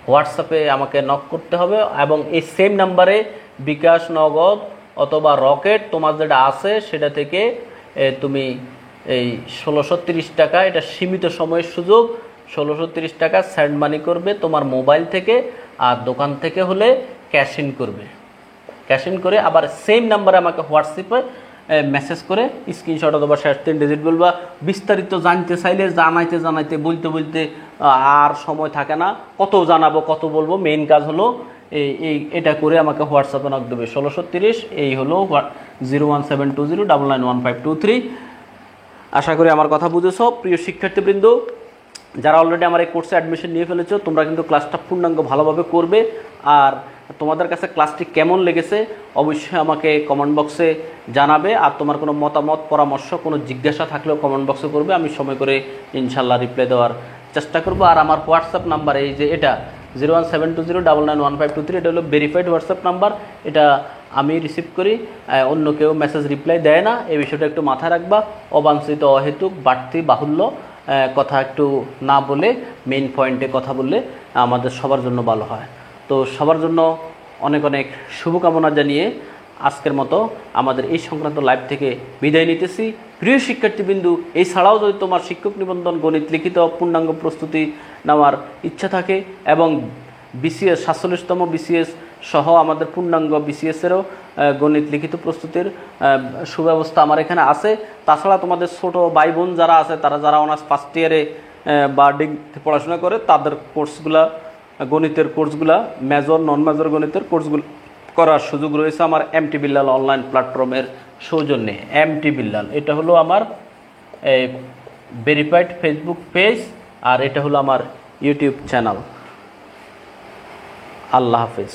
হোয়াটসঅ্যাপে আমাকে নক করতে হবে, এবং এই সেম নাম্বারে বিকাশ, নগদ অথবা রকেট তোমার যেটা আছে সেটা থেকে তুমি এই 1630 টাকা, এটা সীমিত সময়ের সুযোগ, 1630 টাকা স্যান্ড মানি করবে তোমার মোবাইল থেকে, আর দোকান থেকে হলে ক্যাশ ইন করবে। ক্যাশ ইন করে আবার সেম নাম্বারে আমাকে হোয়াটসঅ্যাপে মেসেজ করে স্ক্রিনশট অথবা শেষ 3 ডিজিট বলবা। বিস্তারিত জানতে চাইলে জানাইতে বলতে আর সময় থাকে না, কত জানাবো কত বলবো। মেইন কাজ হলো এটা করে আমাকে হোয়াটসঅ্যাপে নক দেবে 1630, এই হলো 01720991523। আশা করি আমার কথা বুঝেছো। প্রিয় শিক্ষার্থীবৃন্দ, যারা অলরেডি আমার এই কোর্সে অ্যাডমিশন নিয়ে ফেলেছো, তোমরা কিন্তু ক্লাসটা পূর্ণাঙ্গ ভালোভাবে করবে। আর তোমাদের কাছে ক্লাসটি কেমন লেগেছে অবশ্যই আমাকে কমেন্ট বক্সে জানাবে। আর তোমার কোনো মতামত, পরামর্শ, কোনো জিজ্ঞাসা থাকলেও কমেন্ট বক্সে করবে, আমি সময় করে ইনশাল্লাহ রিপ্লাই দেওয়ার চেষ্টা করব। আর আমার হোয়াটসঅ্যাপ নাম্বার এই যে এটা 01720991523, এটা হলো ভেরিফাইড হোয়াটসঅ্যাপ নাম্বার, এটা আমি রিসিভ করি, অন্য কেউ মেসেজ রিপ্লাই দেয় না। এই বিষয়টা একটু মাথায় রাখবা। অবাঞ্ছিত, অহেতুক, বাড়তি, বাহুল্য কথা একটু না বলে মেইন পয়েন্টে কথা বললে আমাদের সবার জন্য ভালো হয়। তো সবার জন্য অনেক অনেক শুভকামনা জানিয়ে আজকের মতো আমাদের এই সংক্রান্ত লাইভ থেকে বিদায় নিতেছি। প্রিয় শিক্ষার্থীবৃন্দু, এছাড়াও যদি তোমার শিক্ষক নিবন্ধন গণিত লিখিত পূর্ণাঙ্গ প্রস্তুতি নেওয়ার ইচ্ছা থাকে এবং বিসিএস 47তম বিসিএস সহ আমাদের পূর্ণাঙ্গ বিসিএসেরও গণিত লিখিত প্রস্তুতির সুব্যবস্থা আমার এখানে আছে। তাছাড়া তোমাদের ছোট ভাই বোন যারা আছে, তারা যারা অনার্স ফার্স্ট ইয়ারে বা ডিগ্রি পড়াশোনা করে, তাদের কোর্সগুলা, গণিতের কোর্সগুলা, মেজর নন মেজর গণিতের কোর্সগুলো করার সুযোগ রয়েছে আমার এমটি বিল্লাল অনলাইন প্ল্যাটফর্মের সৌজন্যে। এমটি বিল্লাল, এটা হলো আমার ভেরিফাইড ফেসবুক পেজ, আর এটা হলো আমার ইউটিউব চ্যানেল। আল্লাহ হাফেজ।